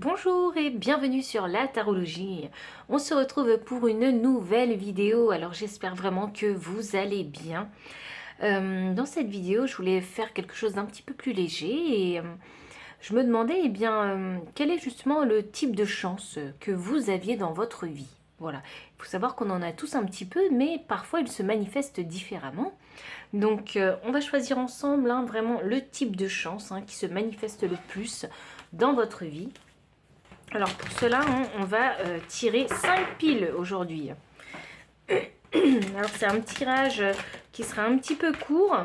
Bonjour et bienvenue sur la tarologie. On se retrouve pour une nouvelle vidéo. Alors j'espère vraiment que vous allez bien. Dans cette vidéo, je voulais faire quelque chose d'un petit peu plus léger et je me demandais quel est justement le type de chance que vous aviez dans votre vie. Voilà, il faut savoir qu'on en a tous un petit peu, mais parfois il se manifeste différemment. Donc on va choisir ensemble vraiment le type de chance qui se manifeste le plus dans votre vie. Alors pour cela, on va tirer 5 piles aujourd'hui. Alors c'est un tirage qui sera un petit peu court.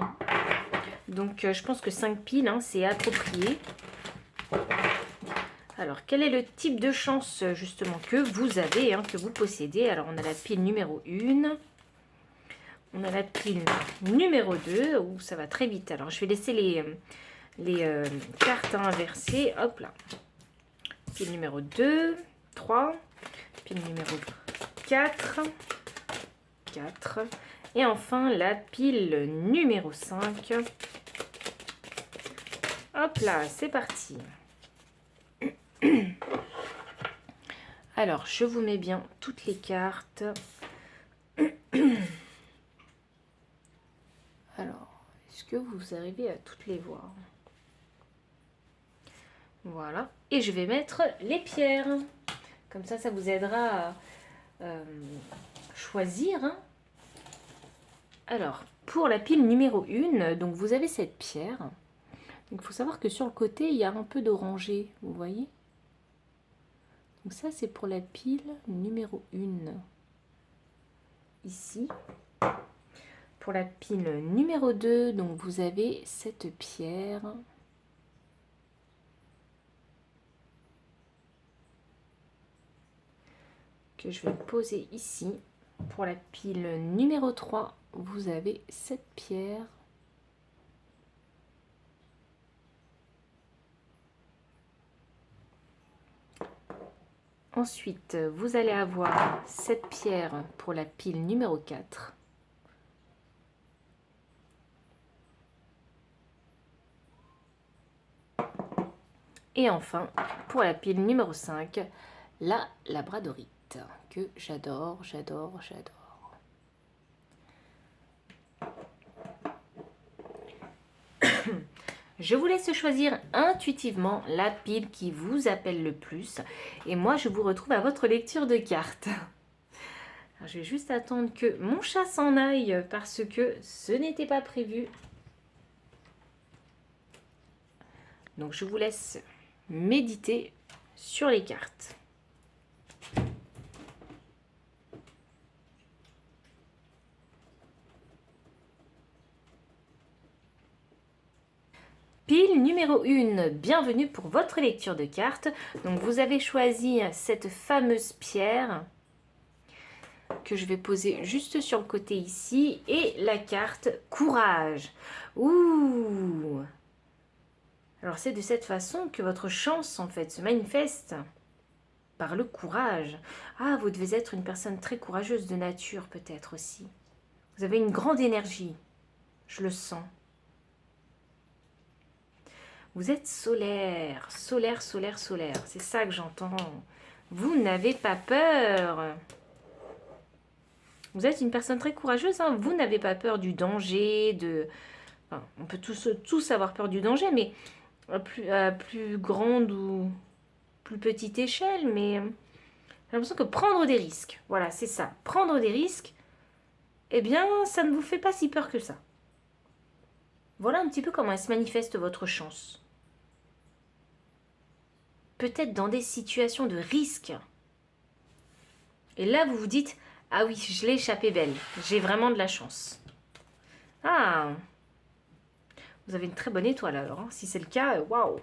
Donc je pense que 5 piles, c'est approprié. Alors quel est le type de chance justement que vous avez, que vous possédez? Alors on a la pile numéro 1. On a la pile numéro 2. Ouh, ça va très vite. Alors je vais laisser les cartes inversées. Hop là. Pile numéro 2, 3, pile numéro 4, 4, et enfin la pile numéro 5. Hop là, c'est parti. Alors, je vous mets bien toutes les cartes. Alors, est-ce que vous arrivez à toutes les voir? Voilà. Et je vais mettre les pierres. Comme ça vous aidera à choisir. Alors, pour la pile numéro 1, donc vous avez cette pierre. Donc, il faut savoir que sur le côté, il y a un peu d'orangé, vous voyez? Donc ça, c'est pour la pile numéro 1. Ici. Pour la pile numéro 2, donc vous avez cette pierre. Que je vais poser ici. Pour la pile numéro 3, vous avez cette pierre. Ensuite, vous allez avoir cette pierre pour la pile numéro 4. Et enfin, pour la pile numéro 5, la labradorite, que j'adore, j'adore, j'adore. Je vous laisse choisir intuitivement la pile qui vous appelle le plus. Et moi, je vous retrouve à votre lecture de cartes. Alors, je vais juste attendre que mon chat s'en aille parce que ce n'était pas prévu. Donc, je vous laisse méditer sur les cartes. Pile numéro 1, bienvenue pour votre lecture de cartes. Donc vous avez choisi cette fameuse pierre que je vais poser juste sur le côté ici et la carte courage. Ouh! Alors c'est de cette façon que votre chance en fait se manifeste par le courage. Ah, vous devez être une personne très courageuse de nature peut-être aussi. Vous avez une grande énergie, je le sens. Vous êtes solaire, solaire, solaire, solaire. C'est ça que j'entends. Vous n'avez pas peur. Vous êtes une personne très courageuse. Vous n'avez pas peur du danger. Enfin, on peut tous avoir peur du danger, mais à plus grande ou plus petite échelle. Mais j'ai l'impression que prendre des risques, voilà, c'est ça. Prendre des risques, eh bien, ça ne vous fait pas si peur que ça. Voilà un petit peu comment elle se manifeste votre chance. Peut-être dans des situations de risque. Et là, vous vous dites, ah oui, je l'ai échappé belle. J'ai vraiment de la chance. Ah, vous avez une très bonne étoile alors. Si c'est le cas, waouh.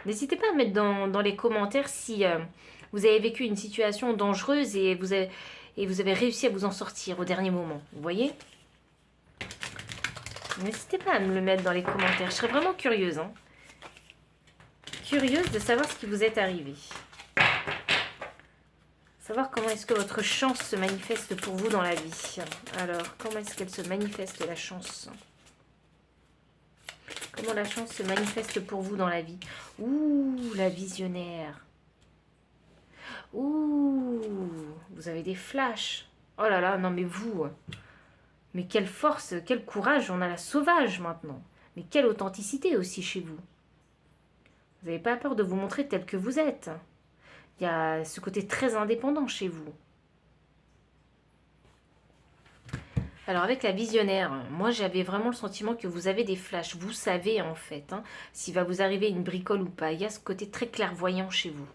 N'hésitez pas à mettre dans les commentaires si vous avez vécu une situation dangereuse et vous avez réussi à vous en sortir au dernier moment. Vous voyez? N'hésitez pas à me le mettre dans les commentaires. Je serais vraiment curieuse. Curieuse de savoir ce qui vous est arrivé. Savoir comment est-ce que votre chance se manifeste pour vous dans la vie. Alors, comment est-ce qu'elle se manifeste la chance? Comment la chance se manifeste pour vous dans la vie? Ouh, la visionnaire. Ouh, vous avez des flashs. Oh là là, non mais vous, mais quelle force, quel courage, on a la sauvage maintenant. Mais quelle authenticité aussi chez vous. Vous n'avez pas peur de vous montrer tel que vous êtes. Il y a ce côté très indépendant chez vous. Alors avec la visionnaire, moi j'avais vraiment le sentiment que vous avez des flashs. Vous savez en fait s'il va vous arriver une bricole ou pas. Il y a ce côté très clairvoyant chez vous.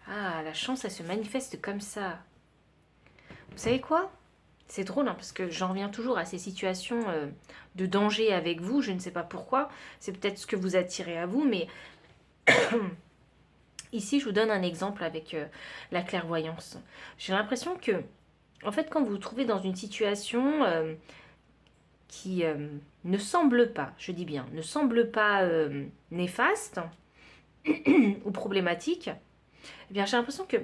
Ah, la chance, elle se manifeste comme ça. Vous savez quoi? C'est drôle parce que j'en reviens toujours à ces situations de danger avec vous. Je ne sais pas pourquoi. C'est peut-être ce que vous attirez à vous, mais ici je vous donne un exemple avec la clairvoyance. J'ai l'impression que en fait, quand vous vous trouvez dans une situation qui ne semble pas, je dis bien, ne semble pas néfaste ou problématique, eh bien, j'ai l'impression que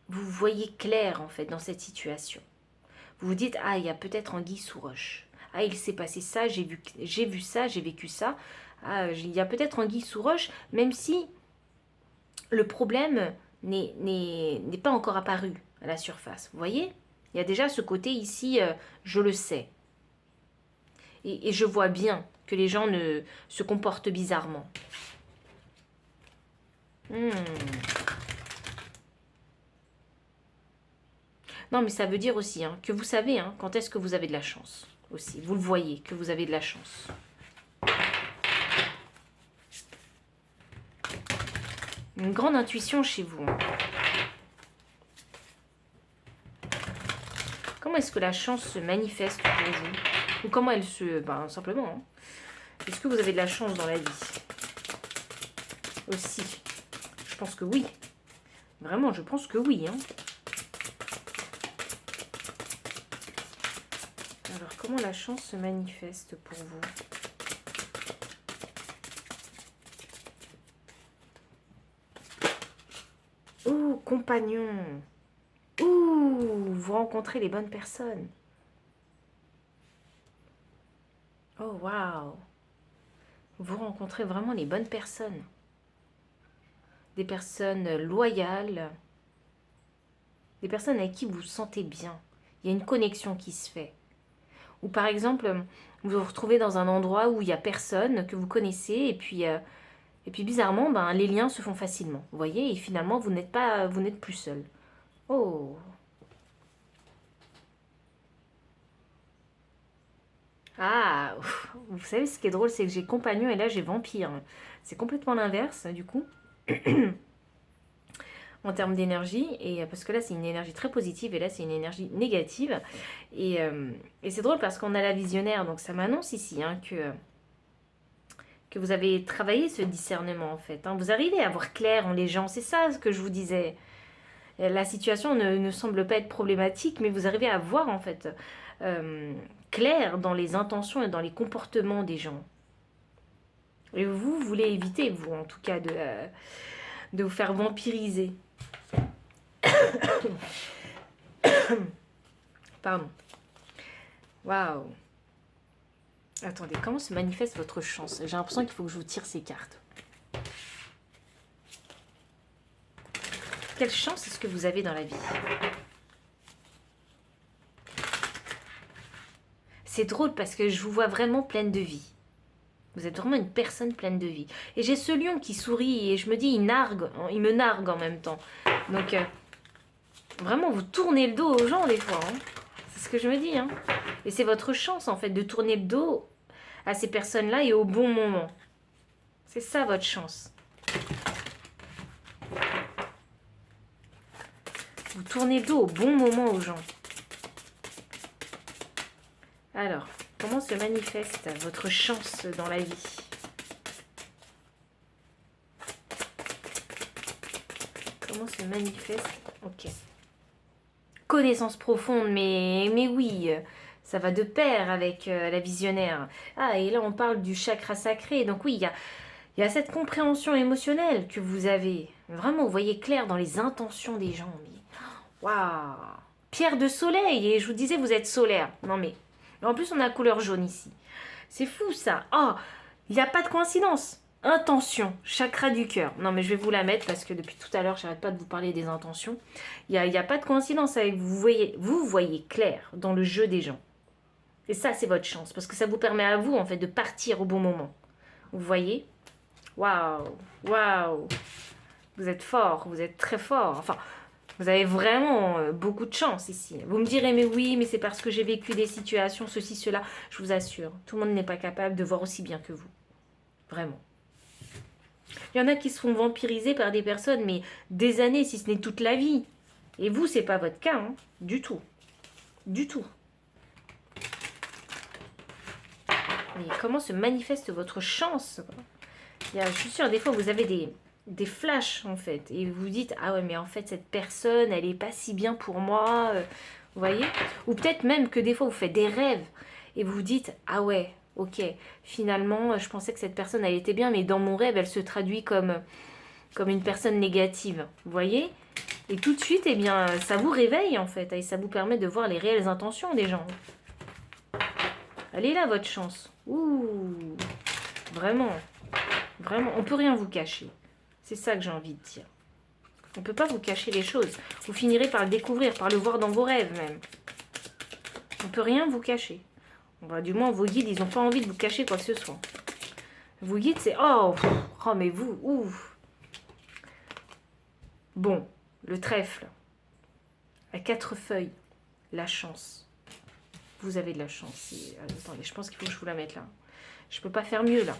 vous voyez clair, en fait, dans cette situation. Vous vous dites, ah, il y a peut-être anguille sous roche. Ah, il s'est passé ça, j'ai vu ça, j'ai vécu ça. Ah, il y a peut-être anguille sous roche, même si le problème n'est pas encore apparu à la surface. Vous voyez? Il y a déjà ce côté ici, je le sais. Et je vois bien que les gens se comportent bizarrement. Non, mais ça veut dire aussi que vous savez quand est-ce que vous avez de la chance. Aussi, vous le voyez, que vous avez de la chance. Une grande intuition chez vous. Comment est-ce que la chance se manifeste pour vous? Ou comment elle se... Ben, simplement. Est-ce que vous avez de la chance dans la vie? Aussi. Je pense que oui. Vraiment, je pense que oui. Alors, comment la chance se manifeste pour vous? Oh, compagnon. Ouh, vous rencontrez les bonnes personnes. Oh, waouh. Vous rencontrez vraiment les bonnes personnes. Des personnes loyales. Des personnes avec qui vous vous sentez bien. Il y a une connexion qui se fait. Ou par exemple, vous vous retrouvez dans un endroit où il n'y a personne que vous connaissez et puis bizarrement, les liens se font facilement. Vous voyez, et finalement, vous n'êtes plus seul. Oh. Ah, vous savez ce qui est drôle, c'est que j'ai compagnon et là j'ai vampire. C'est complètement l'inverse du coup. En termes d'énergie, et parce que là c'est une énergie très positive et là c'est une énergie négative. Et c'est drôle parce qu'on a la visionnaire, donc ça m'annonce ici que vous avez travaillé ce discernement en fait. Vous arrivez à voir clair en les gens, c'est ça ce que je vous disais. La situation ne semble pas être problématique, mais vous arrivez à voir en fait clair dans les intentions et dans les comportements des gens. Et vous voulez éviter, vous en tout cas, de vous faire vampiriser. Pardon. Waouh. Attendez, comment se manifeste votre chance? J'ai l'impression qu'il faut que je vous tire ces cartes. Quelle chance est-ce que vous avez dans la vie? C'est drôle parce que je vous vois vraiment pleine de vie. Vous êtes vraiment une personne pleine de vie. Et j'ai ce lion qui sourit et je me dis, il me nargue en même temps. Donc, vraiment, vous tournez le dos aux gens des fois. C'est ce que je me dis. Et c'est votre chance en fait de tourner le dos à ces personnes-là et au bon moment. C'est ça votre chance. Vous tournez le dos au bon moment aux gens. Alors, comment se manifeste votre chance dans la vie? Comment se manifeste? Ok. Connaissance profonde, mais oui, ça va de pair avec la visionnaire. Ah, et là on parle du chakra sacré. Donc oui, il y a cette compréhension émotionnelle que vous avez. Vraiment, vous voyez clair dans les intentions des gens. Waouh! Pierre de soleil, et je vous disais, vous êtes solaire. Non mais, Et en plus, on a la couleur jaune ici. C'est fou ça. Oh, il n'y a pas de coïncidence. Intention, chakra du cœur. Non, mais je vais vous la mettre parce que depuis tout à l'heure, j'arrête pas de vous parler des intentions. Il n'y a pas de coïncidence avec vous. Vous voyez clair dans le jeu des gens. Et ça, c'est votre chance parce que ça vous permet à vous, en fait, de partir au bon moment. Vous voyez? Waouh, waouh. Vous êtes fort, vous êtes très fort. Enfin, vous avez vraiment beaucoup de chance ici. Vous me direz, mais oui, mais c'est parce que j'ai vécu des situations, ceci, cela. Je vous assure, tout le monde n'est pas capable de voir aussi bien que vous. Vraiment. Il y en a qui se font vampiriser par des personnes, mais des années, si ce n'est toute la vie. Et vous, c'est pas votre cas, hein, du tout. Du tout. Mais comment se manifeste votre chance? Je suis sûre, des fois, vous avez des flashs, en fait. Et vous dites, ah ouais, mais en fait, cette personne, elle est pas si bien pour moi. Vous voyez? Ou peut-être même que des fois, vous faites des rêves. Et vous vous dites, ah ouais, ok, finalement, je pensais que cette personne, elle était bien, mais dans mon rêve, elle se traduit comme une personne négative. Vous voyez? Et tout de suite, eh bien, ça vous réveille, en fait. Et ça vous permet de voir les réelles intentions des gens. Elle est là, votre chance. Ouh, vraiment. Vraiment, on peut rien vous cacher. C'est ça que j'ai envie de dire. On ne peut pas vous cacher les choses. Vous finirez par le découvrir, par le voir dans vos rêves même. On ne peut rien vous cacher. Du moins, vos guides, ils n'ont pas envie de vous cacher quoi que ce soit. Vos guides, c'est... Oh, mais vous, ouf. Bon, le trèfle. À 4 feuilles. La chance. Vous avez de la chance. Attendez, je pense qu'il faut que je vous la mette là. Je ne peux pas faire mieux là.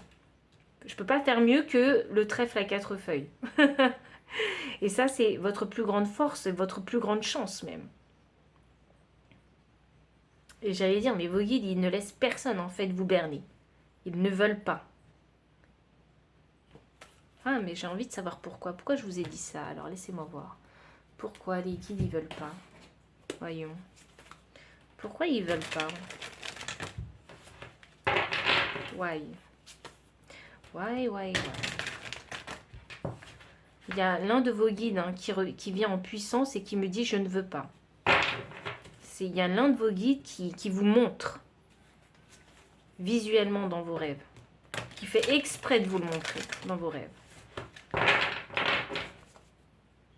Je ne peux pas faire mieux que le trèfle à 4 feuilles. Et ça, c'est votre plus grande force, votre plus grande chance même. Et j'allais dire, mais vos guides, ils ne laissent personne en fait vous berner. Ils ne veulent pas. Ah, mais j'ai envie de savoir pourquoi. Pourquoi je vous ai dit ça? Alors, laissez-moi voir. Pourquoi les guides, ils veulent pas? Voyons. Pourquoi ils veulent pas? Why? Why? Il y a l'un de vos guides hein, qui vient en puissance et qui me dit « je ne veux pas ». Il y a l'un de vos guides qui vous montre visuellement dans vos rêves, qui fait exprès de vous le montrer dans vos rêves.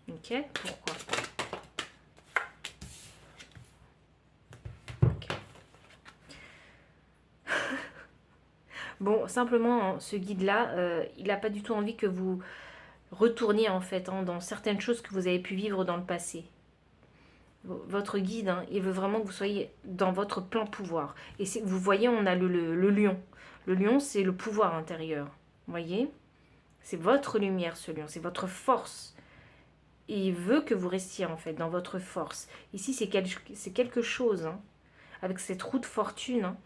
Ok, pourquoi? Okay. Bon, simplement, hein, ce guide-là, il n'a pas du tout envie que vous retourniez en fait hein, dans certaines choses que vous avez pu vivre dans le passé. Votre guide, hein, il veut vraiment que vous soyez dans votre plein pouvoir. Et vous voyez, on a le lion. Le lion, c'est le pouvoir intérieur. Vous voyez? C'est votre lumière, ce lion. C'est votre force. Et il veut que vous restiez, en fait, dans votre force. Ici, c'est quelque chose. Hein, avec cette roue de fortune. Hein,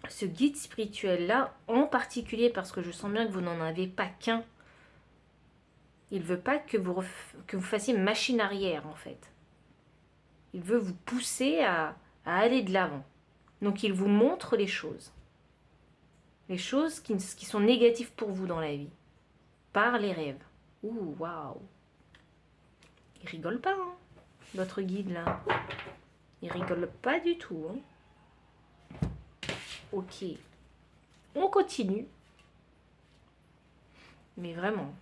ce guide spirituel-là, en particulier, parce que je sens bien que vous n'en avez pas qu'un. Il ne veut pas que vous fassiez machine arrière, en fait. Il veut vous pousser à aller de l'avant. Donc, il vous montre les choses. Les choses qui sont négatives pour vous dans la vie. Par les rêves. Ouh, waouh. Il rigole pas, hein, votre guide, là. Il rigole pas du tout. Hein. Ok. On continue. Mais vraiment...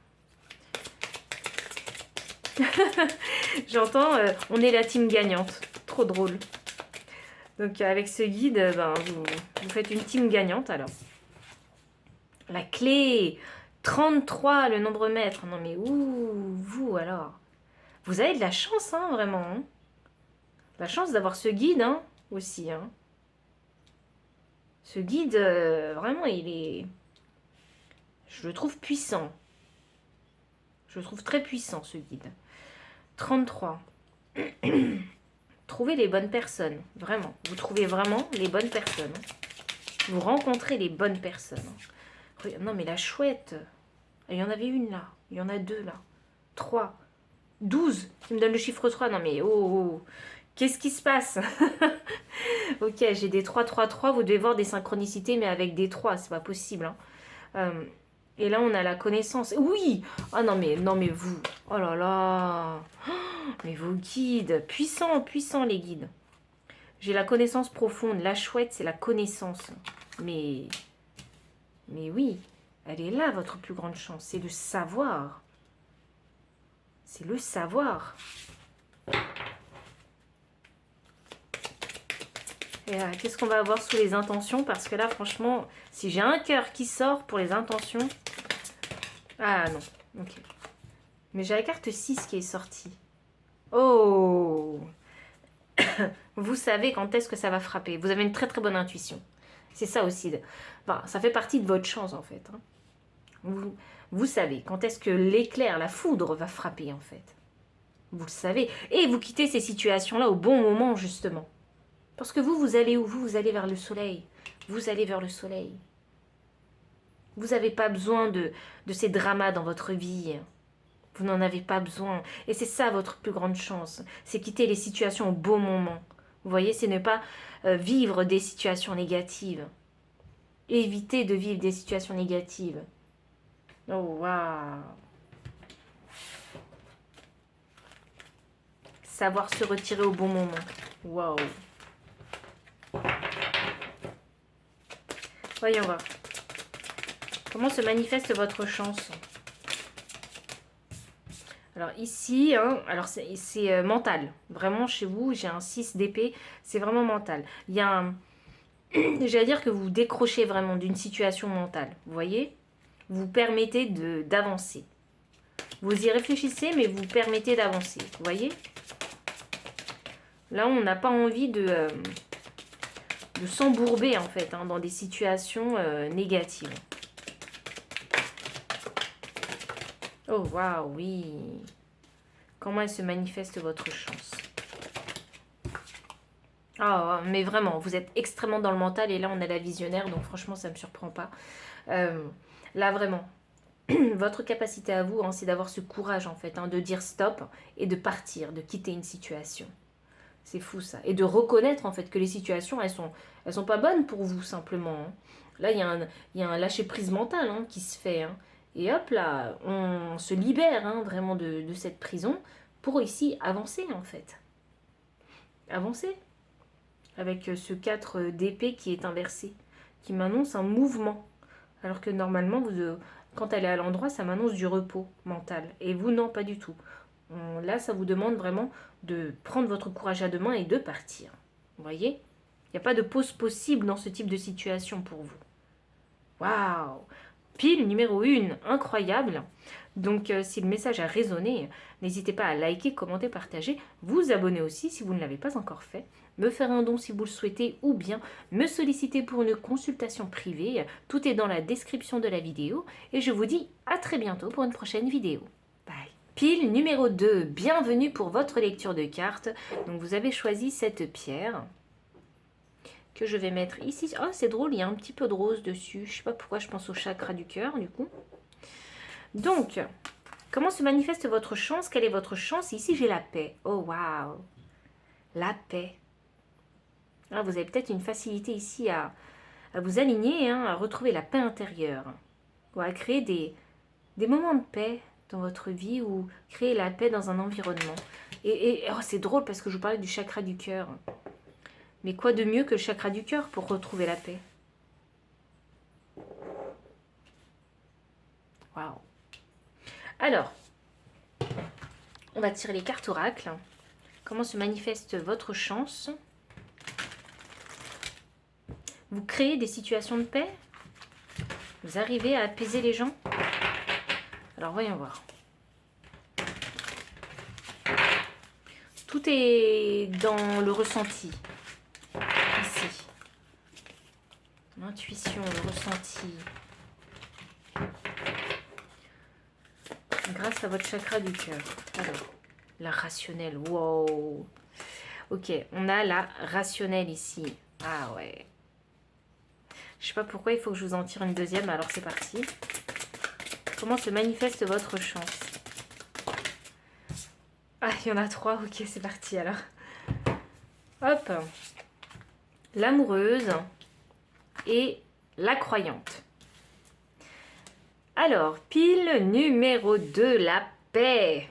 J'entends, on est la team gagnante. Trop drôle. Donc avec ce guide, ben, vous faites une team gagnante alors. La clé 33, le nombre maître. Non mais ouh, vous alors. Vous avez de la chance, hein, vraiment. Hein. La chance d'avoir ce guide, hein, aussi. Hein. Ce guide, vraiment, il est... Je le trouve puissant. Je le trouve très puissant, ce guide. 33. Trouvez les bonnes personnes, vraiment. Vous trouvez vraiment les bonnes personnes. Vous rencontrez les bonnes personnes. Non, mais la chouette. Il y en avait une là. Il y en a deux là. 3. 12. Il me donne le chiffre 3. Non, mais oh. Qu'est-ce qui se passe? Ok, j'ai des 3, 3, 3. Vous devez voir des synchronicités, mais avec des 3. C'est pas possible. Hein. Et là, on a la connaissance. Oui. Ah non, mais vous. Oh là là. Mais vos guides. Puissants les guides. J'ai la connaissance profonde. La chouette, c'est la connaissance. Mais oui, elle est là, votre plus grande chance. C'est le savoir. C'est le savoir. Et qu'est-ce qu'on va avoir sous les intentions? Parce que là, franchement, si j'ai un cœur qui sort pour les intentions... Ah non, ok. Mais j'ai la carte 6 qui est sortie. Oh! Vous savez quand est-ce que ça va frapper. Vous avez une très très bonne intuition. C'est ça aussi. Enfin, ça fait partie de votre chance en fait. Vous savez quand est-ce que l'éclair, la foudre va frapper en fait. Vous le savez. Et vous quittez ces situations-là au bon moment justement. Parce que vous allez où? Vous allez vers le soleil. Vous allez vers le soleil. Vous n'avez pas besoin de ces dramas dans votre vie. Vous n'en avez pas besoin. Et c'est ça votre plus grande chance. C'est quitter les situations au bon moment. Vous voyez, c'est ne pas vivre des situations négatives. Éviter de vivre des situations négatives. Oh, waouh! Savoir se retirer au bon moment. Waouh! Voyons voir. Comment se manifeste votre chance? Alors ici, hein, alors c'est mental. Vraiment chez vous, j'ai un 6 d'épée, c'est vraiment mental. Il y a un... J'allais dire que vous décrochez vraiment d'une situation mentale. Vous voyez? Vous permettez d'avancer. Vous y réfléchissez, mais vous permettez d'avancer. Vous voyez? Là, on n'a pas envie de s'embourber, en fait, hein, dans des situations négatives. Oh, waouh, oui. Comment elle se manifeste votre chance? Ah, mais vraiment, vous êtes extrêmement dans le mental et là, on a la visionnaire, donc franchement, ça ne me surprend pas. Là, vraiment, votre capacité à vous, hein, c'est d'avoir ce courage, en fait, hein, de dire stop et de partir, de quitter une situation. C'est fou, ça. Et de reconnaître, en fait, que les situations, elles sont pas bonnes pour vous, simplement. Hein. Là, il y a un lâcher-prise mental hein, qui se fait. Hein. Et hop, là, on se libère hein, vraiment de cette prison pour ici avancer, en fait. Avancer. Avec ce 4 d'épée qui est inversé, qui m'annonce un mouvement. Alors que normalement, quand elle est à l'endroit, ça m'annonce du repos mental. Et vous, non, pas du tout. Là, ça vous demande vraiment de prendre votre courage à deux mains et de partir. Vous voyez? Il n'y a pas de pause possible dans ce type de situation pour vous. Waouh! Pile numéro 1, incroyable. Donc, si le message a résonné, n'hésitez pas à liker, commenter, partager, vous abonner aussi si vous ne l'avez pas encore fait, me faire un don si vous le souhaitez ou bien me solliciter pour une consultation privée. Tout est dans la description de la vidéo et je vous dis à très bientôt pour une prochaine vidéo. Bye. Pile numéro 2, bienvenue pour votre lecture de cartes. Donc, vous avez choisi cette pierre que je vais mettre ici. Oh, c'est drôle, il y a un petit peu de rose dessus. Je sais pas pourquoi je pense au chakra du cœur, du coup. Donc, comment se manifeste votre chance? Quelle est votre chance? Ici, j'ai la paix. Oh, waouh! La paix. Ah, vous avez peut-être une facilité ici à vous aligner, hein, à retrouver la paix intérieure. Ou à créer des moments de paix dans votre vie ou créer la paix dans un environnement. Et oh, c'est drôle parce que je vous parlais du chakra du cœur. Mais quoi de mieux que le chakra du cœur pour retrouver la paix? Waouh! Alors, on va tirer les cartes oracles. Comment se manifeste votre chance? Vous créez des situations de paix? Vous arrivez à apaiser les gens? Alors, voyons voir. Tout est dans le ressenti. Ici. L'intuition, le ressenti. Grâce à votre chakra du cœur. Alors, la rationnelle. Wow. Ok, on a la rationnelle ici. Ah ouais. Je sais pas pourquoi il faut que je vous en tire une deuxième. Alors, c'est parti. Comment se manifeste votre chance? Ah, il y en a 3. Ok, c'est parti alors. Hop. L'amoureuse et la croyante. Alors, pile numéro 2, la paix.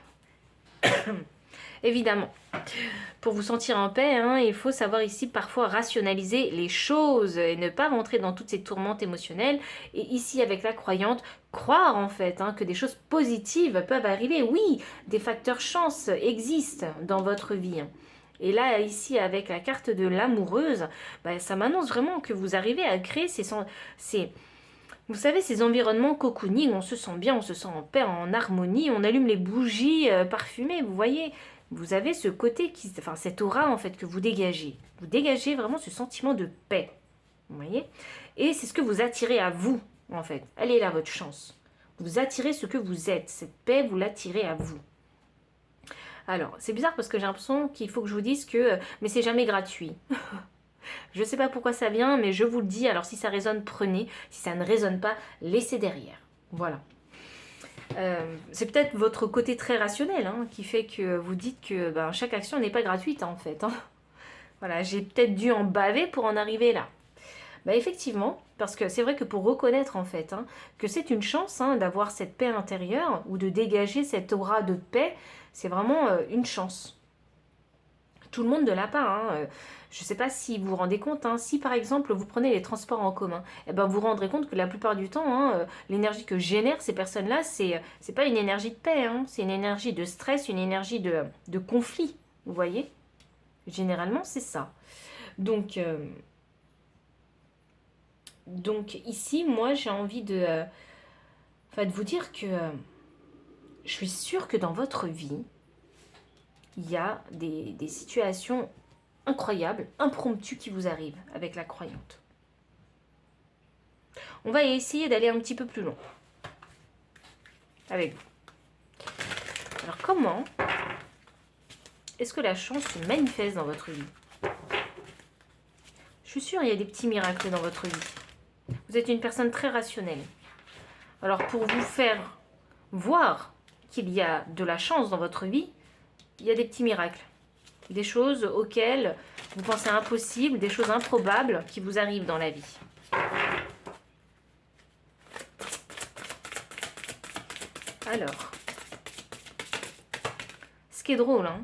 évidemment. Pour vous sentir en paix, hein, il faut savoir ici parfois rationaliser les choses et ne pas rentrer dans toutes ces tourmentes émotionnelles. Et ici, avec la croyante, croire en fait hein, que des choses positives peuvent arriver. Oui, des facteurs chance existent dans votre vie. Et là, ici, avec la carte de l'amoureuse, bah, ça m'annonce vraiment que vous arrivez à créer vous savez, ces environnements cocooning, on se sent bien, on se sent en paix, en harmonie, on allume les bougies parfumées, vous voyez. Vous avez ce côté, enfin cette aura en fait que vous dégagez. Vous dégagez vraiment ce sentiment de paix, vous voyez. Et c'est ce que vous attirez à vous, en fait. Elle est là, votre chance. Vous attirez ce que vous êtes. Cette paix, vous l'attirez à vous. Alors, c'est bizarre parce que j'ai l'impression qu'il faut que je vous dise que... mais c'est jamais gratuit. Je ne sais pas pourquoi ça vient, mais je vous le dis. Alors, si ça résonne, prenez. Si ça ne résonne pas, laissez derrière. Voilà. C'est peut-être votre côté très rationnel hein, qui fait que vous dites que ben, chaque action n'est pas gratuite en fait. Hein. Voilà, j'ai peut-être dû en baver pour en arriver là. Bah effectivement, parce que c'est vrai que pour reconnaître en fait hein, que c'est une chance hein, d'avoir cette paix intérieure ou de dégager cette aura de paix, c'est vraiment une chance. Tout le monde ne l'a pas. Hein. Je ne sais pas si vous vous rendez compte, hein, si par exemple vous prenez les transports en commun, eh ben, vous vous rendrez compte que la plupart du temps, hein, l'énergie que génèrent ces personnes-là, c'est pas une énergie de paix, hein, c'est une énergie de stress, une énergie de conflit, vous voyez. Généralement, c'est ça. Donc, ici, moi, j'ai envie de vous dire que je suis sûre que dans votre vie, il y a des situations incroyables, impromptues qui vous arrivent avec la croyante. On va essayer d'aller un petit peu plus loin avec vous. Alors comment est-ce que la chance se manifeste dans votre vie? Je suis sûre il y a des petits miracles dans votre vie. Vous êtes une personne très rationnelle. Alors pour vous faire voir qu'il y a de la chance dans votre vie, il y a des petits miracles. Des choses auxquelles vous pensez impossibles, des choses improbables qui vous arrivent dans la vie. Alors, ce qui est drôle, hein,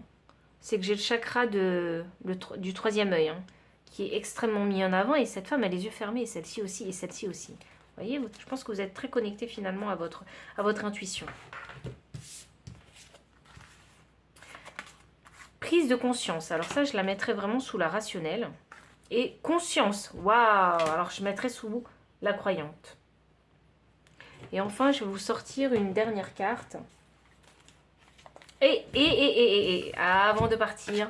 c'est que j'ai le chakra du troisième œil, hein, qui est extrêmement mis en avant, et cette femme a les yeux fermés, et celle-ci aussi, et celle-ci aussi. Vous voyez, je pense que vous êtes très connecté finalement à votre intuition. Prise de conscience, alors ça je la mettrais vraiment sous la rationnelle. Et conscience, waouh, alors je mettrais sous la croyante. Et enfin je vais vous sortir une dernière carte. Et avant de partir,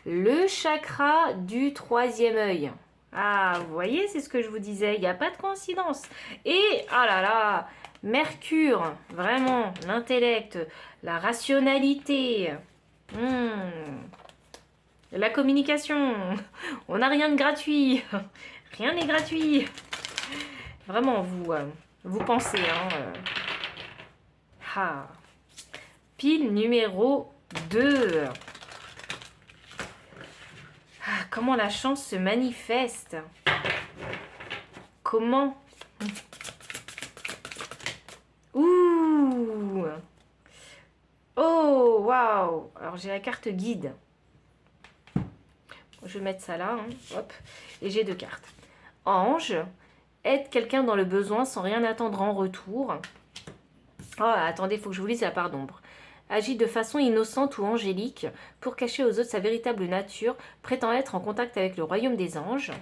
le chakra du troisième œil. Ah, vous voyez, c'est ce que je vous disais, il n'y a pas de coïncidence. Et, ah là là, Mercure, vraiment, l'intellect, la rationalité, la communication, on n'a rien de gratuit, rien n'est gratuit. Vraiment, vous pensez, hein. Pile numéro 2. Comment la chance se manifeste? Comment? Ouh! Oh, waouh! Alors, j'ai la carte guide. Je vais mettre ça là. Hein. Hop. Et j'ai 2 cartes. Ange. Aide quelqu'un dans le besoin sans rien attendre en retour. Oh, attendez, il faut que je vous lise la part d'ombre. Agit de façon innocente ou angélique pour cacher aux autres sa véritable nature, prétend être en contact avec le royaume des anges.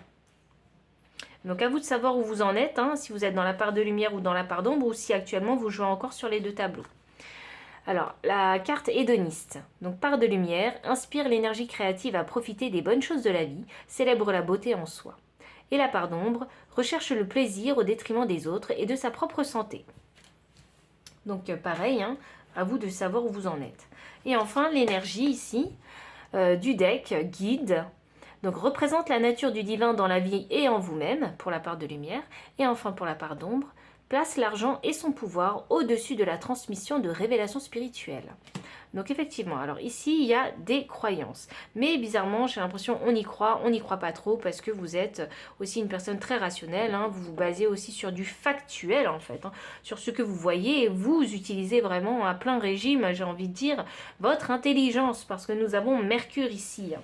Donc à vous de savoir où vous en êtes, hein, si vous êtes dans la part de lumière ou dans la part d'ombre, ou si actuellement vous jouez encore sur les 2 tableaux. Alors, la carte hédoniste, donc part de lumière, inspire l'énergie créative à profiter des bonnes choses de la vie, célèbre la beauté en soi. Et la part d'ombre, recherche le plaisir au détriment des autres et de sa propre santé. Donc pareil, hein, à vous de savoir où vous en êtes. Et enfin, l'énergie ici, du deck, guide, donc représente la nature du divin dans la vie et en vous-même, pour la part de lumière. Et enfin, pour la part d'ombre, place l'argent et son pouvoir au-dessus de la transmission de révélations spirituelles. Donc effectivement, alors ici, il y a des croyances. Mais bizarrement, j'ai l'impression on n'y croit pas trop parce que vous êtes aussi une personne très rationnelle. Hein, vous vous basez aussi sur du factuel en fait, hein, sur ce que vous voyez et vous utilisez vraiment à plein régime, j'ai envie de dire, votre intelligence parce que nous avons Mercure ici.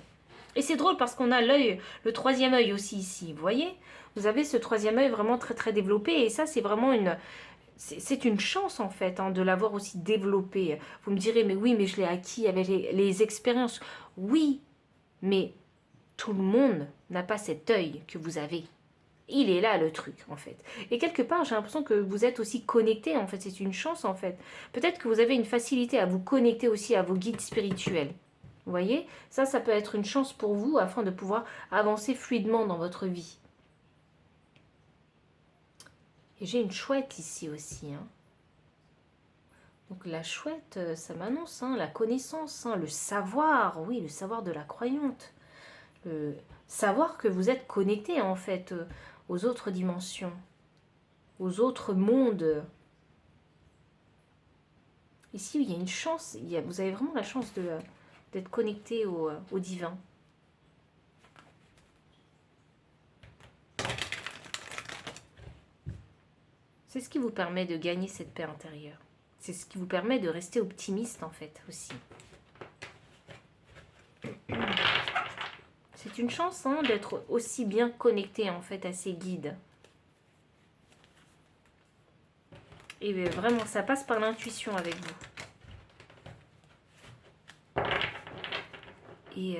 Et c'est drôle parce qu'on a l'œil, le troisième œil aussi ici, vous voyez? Vous avez ce troisième œil vraiment très très développé et ça c'est vraiment c'est une chance en fait hein, de l'avoir aussi développé. Vous me direz mais oui mais je l'ai acquis avec les expériences. Oui, mais tout le monde n'a pas cet œil que vous avez. Il est là le truc en fait. Et quelque part j'ai l'impression que vous êtes aussi connecté en fait, c'est une chance en fait. Peut-être que vous avez une facilité à vous connecter aussi à vos guides spirituels. Vous voyez, ça peut être une chance pour vous afin de pouvoir avancer fluidement dans votre vie. Et j'ai une chouette ici aussi. Hein. Donc la chouette, ça m'annonce hein, la connaissance, hein, le savoir, oui, le savoir de la croyante. Le savoir que vous êtes connecté en fait aux autres dimensions, aux autres mondes. Ici, il y a une chance, vous avez vraiment la chance d'être connecté au divin. C'est ce qui vous permet de gagner cette paix intérieure. C'est ce qui vous permet de rester optimiste en fait aussi. C'est une chance hein, d'être aussi bien connecté en fait à ces guides. Et vraiment, ça passe par l'intuition avec vous. Et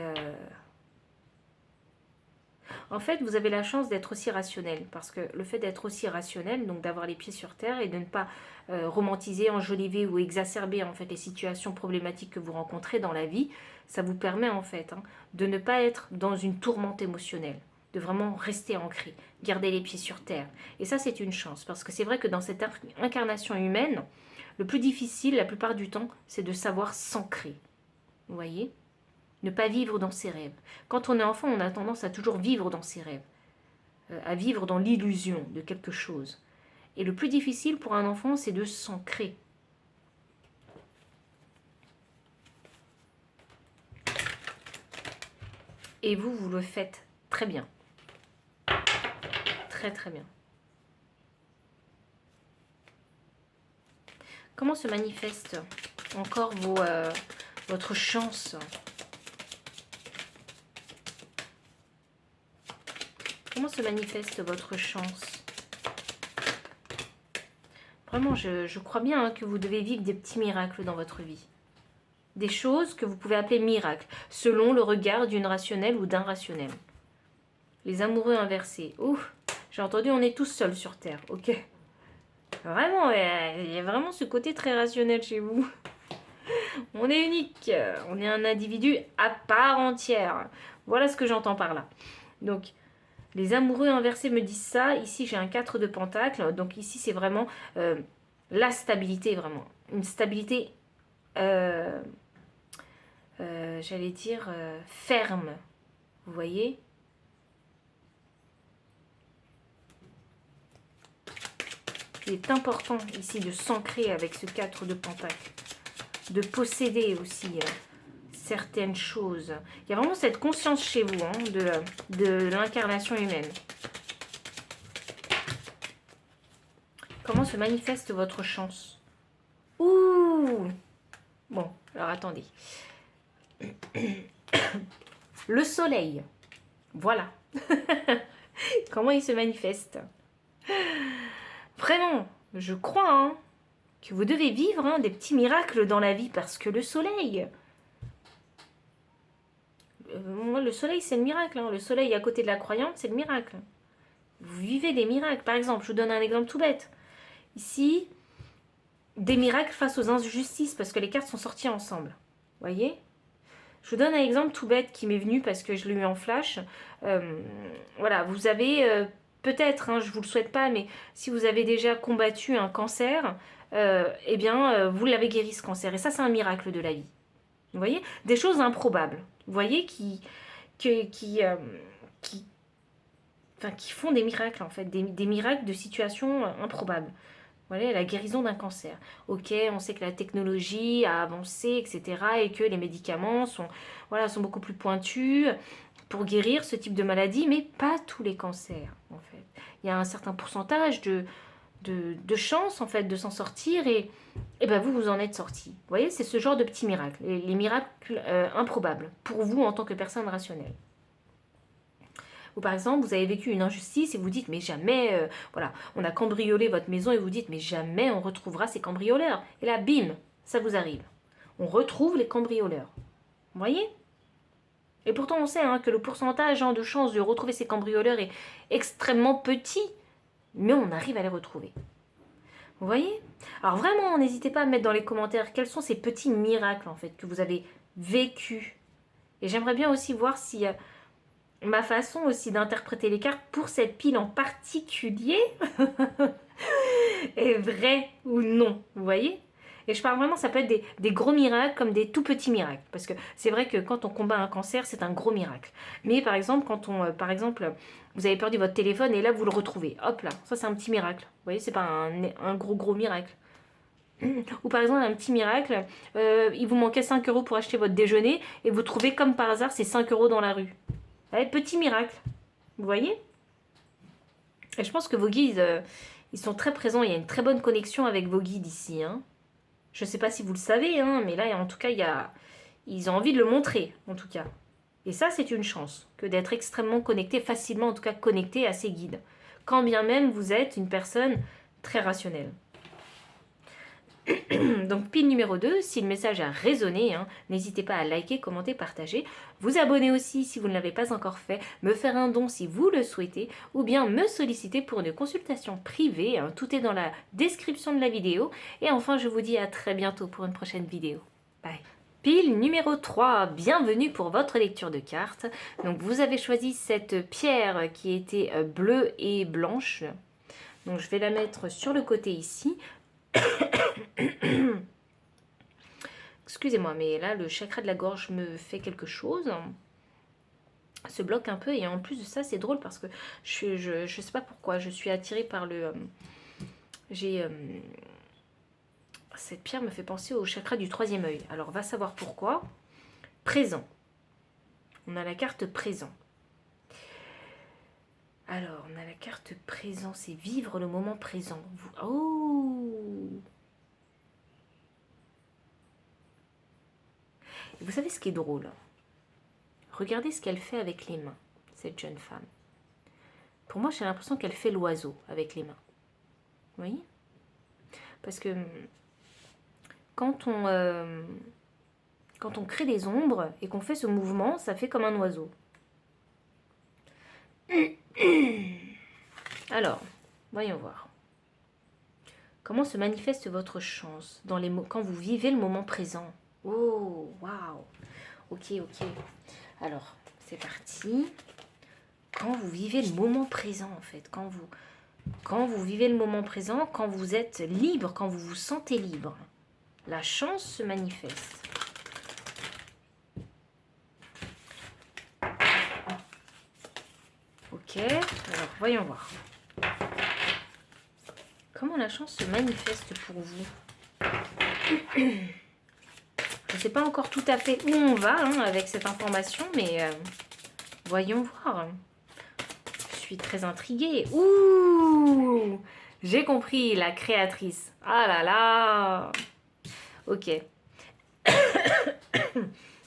en fait, vous avez la chance d'être aussi rationnel. Parce que le fait d'être aussi rationnel, donc d'avoir les pieds sur terre et de ne pas romantiser, enjoliver ou exacerber en fait les situations problématiques que vous rencontrez dans la vie, ça vous permet en fait hein, de ne pas être dans une tourmente émotionnelle. De vraiment rester ancré, garder les pieds sur terre. Et ça, c'est une chance. Parce que c'est vrai que dans cette incarnation humaine, le plus difficile, la plupart du temps, c'est de savoir s'ancrer. Vous voyez ? Ne pas vivre dans ses rêves. Quand on est enfant, on a tendance à toujours vivre dans ses rêves, à vivre dans l'illusion de quelque chose. Et le plus difficile pour un enfant, c'est de s'ancrer. Et vous, vous le faites très bien. Très très bien. Comment se manifeste encore votre chance ? Comment se manifeste votre chance? Vraiment, je crois bien hein, que vous devez vivre des petits miracles dans votre vie. Des choses que vous pouvez appeler miracles, selon le regard d'une rationnelle ou d'un rationnel. Les amoureux inversés. Ouf, j'ai entendu on est tous seuls sur Terre, ok. Vraiment, il y a vraiment ce côté très rationnel chez vous. On est unique, on est un individu à part entière. Voilà ce que j'entends par là. Donc, les amoureux inversés me disent ça. Ici, j'ai un 4 de pentacle. Donc ici, c'est vraiment la stabilité, vraiment. Une stabilité, j'allais dire, ferme. Vous voyez ? Il est important ici de s'ancrer avec ce 4 de pentacle. De posséder aussi certaines choses. Il y a vraiment cette conscience chez vous hein, de l'incarnation humaine. Comment se manifeste votre chance? Ouh! Bon, alors attendez. Le soleil. Voilà. Comment il se manifeste? Vraiment, je crois hein, que vous devez vivre hein, des petits miracles dans la vie parce que le soleil... le soleil, c'est le miracle. Hein. Le soleil à côté de la croyante, c'est le miracle. Vous vivez des miracles. Par exemple, je vous donne un exemple tout bête. Ici, des miracles face aux injustices parce que les cartes sont sorties ensemble. Voyez ? Je vous donne un exemple tout bête qui m'est venu parce que je l'ai eu en flash. Voilà, vous avez peut-être, hein, je ne vous le souhaite pas, mais si vous avez déjà combattu un cancer, eh bien, vous l'avez guéri ce cancer. Et ça, c'est un miracle de la vie. Vous voyez ? Des choses improbables. Vous voyez qui font des miracles en fait, des miracles de situations improbables. Voilà, la guérison d'un cancer. Ok, on sait que la technologie a avancé, etc. et que les médicaments sont, voilà, sont beaucoup plus pointus pour guérir ce type de maladie, mais pas tous les cancers, en fait. Il y a un certain pourcentage de chances, en fait, de s'en sortir et ben vous en êtes sorti. Vous voyez, c'est ce genre de petits miracles, les miracles improbables pour vous en tant que personne rationnelle. Ou par exemple, vous avez vécu une injustice et vous dites, mais jamais, voilà, on a cambriolé votre maison et vous dites, mais jamais on retrouvera ces cambrioleurs. Et là, bim, ça vous arrive. On retrouve les cambrioleurs. Vous voyez? Et pourtant, on sait hein, que le pourcentage de chances de retrouver ces cambrioleurs est extrêmement petit, mais on arrive à les retrouver. Vous voyez? Alors vraiment, n'hésitez pas à mettre dans les commentaires quels sont ces petits miracles en fait que vous avez vécus. Et j'aimerais bien aussi voir si ma façon aussi d'interpréter les cartes pour cette pile en particulier est vraie ou non. Vous voyez? Et je parle vraiment, ça peut être des gros miracles comme des tout petits miracles. Parce que c'est vrai que quand on combat un cancer, c'est un gros miracle. Mais par exemple, quand on, par exemple, vous avez perdu votre téléphone et là vous le retrouvez. Hop là, ça c'est un petit miracle. Vous voyez, c'est pas un gros miracle. Ou par exemple, un petit miracle, il vous manquait 5 euros pour acheter votre déjeuner et vous trouvez comme par hasard ces 5 euros dans la rue. Ouais, petit miracle. Vous voyez? Et je pense que vos guides, ils sont très présents. Il y a une très bonne connexion avec vos guides ici. Hein. Je ne sais pas si vous le savez, hein, mais là, en tout cas, ils ont envie de le montrer, en tout cas. Et ça, c'est une chance, que d'être extrêmement connecté, facilement en tout cas connecté à ces guides. Quand bien même vous êtes une personne très rationnelle. Donc pile numéro 2, si le message a résonné, hein, n'hésitez pas à liker, commenter, partager. Vous abonner aussi si vous ne l'avez pas encore fait, me faire un don si vous le souhaitez, ou bien me solliciter pour une consultation privée. Hein, tout est dans la description de la vidéo. Et enfin, je vous dis à très bientôt pour une prochaine vidéo. Bye. Pile numéro 3, bienvenue pour votre lecture de cartes. Donc vous avez choisi cette pierre qui était bleue et blanche. Donc je vais la mettre sur le côté ici. Excusez-moi, mais là, le chakra de la gorge me fait quelque chose. Se bloque un peu. Et en plus de ça, c'est drôle parce que je sais pas pourquoi. Je suis attirée par le... cette pierre me fait penser au chakra du troisième œil. Alors, va savoir pourquoi. Présent. On a la carte présent. Alors, on a la carte présent. C'est vivre le moment présent. Oh! Et vous savez ce qui est drôle? Regardez ce qu'elle fait avec les mains, cette jeune femme. Pour moi, j'ai l'impression qu'elle fait l'oiseau avec les mains. Vous voyez? Parce que quand on crée des ombres et qu'on fait ce mouvement, ça fait comme un oiseau. Alors, voyons voir. Comment se manifeste votre chance quand vous vivez le moment présent? Oh, waouh! Ok. Alors, c'est parti. Quand vous vivez le moment présent, en fait, quand vous vivez le moment présent, quand vous êtes libre, quand vous vous sentez libre, la chance se manifeste. Ok, alors voyons voir. Comment la chance se manifeste pour vous? Je ne sais pas encore tout à fait où on va hein, avec cette information, mais voyons voir. Je suis très intriguée. Ouh! J'ai compris, la créatrice. Ah là là! Ok.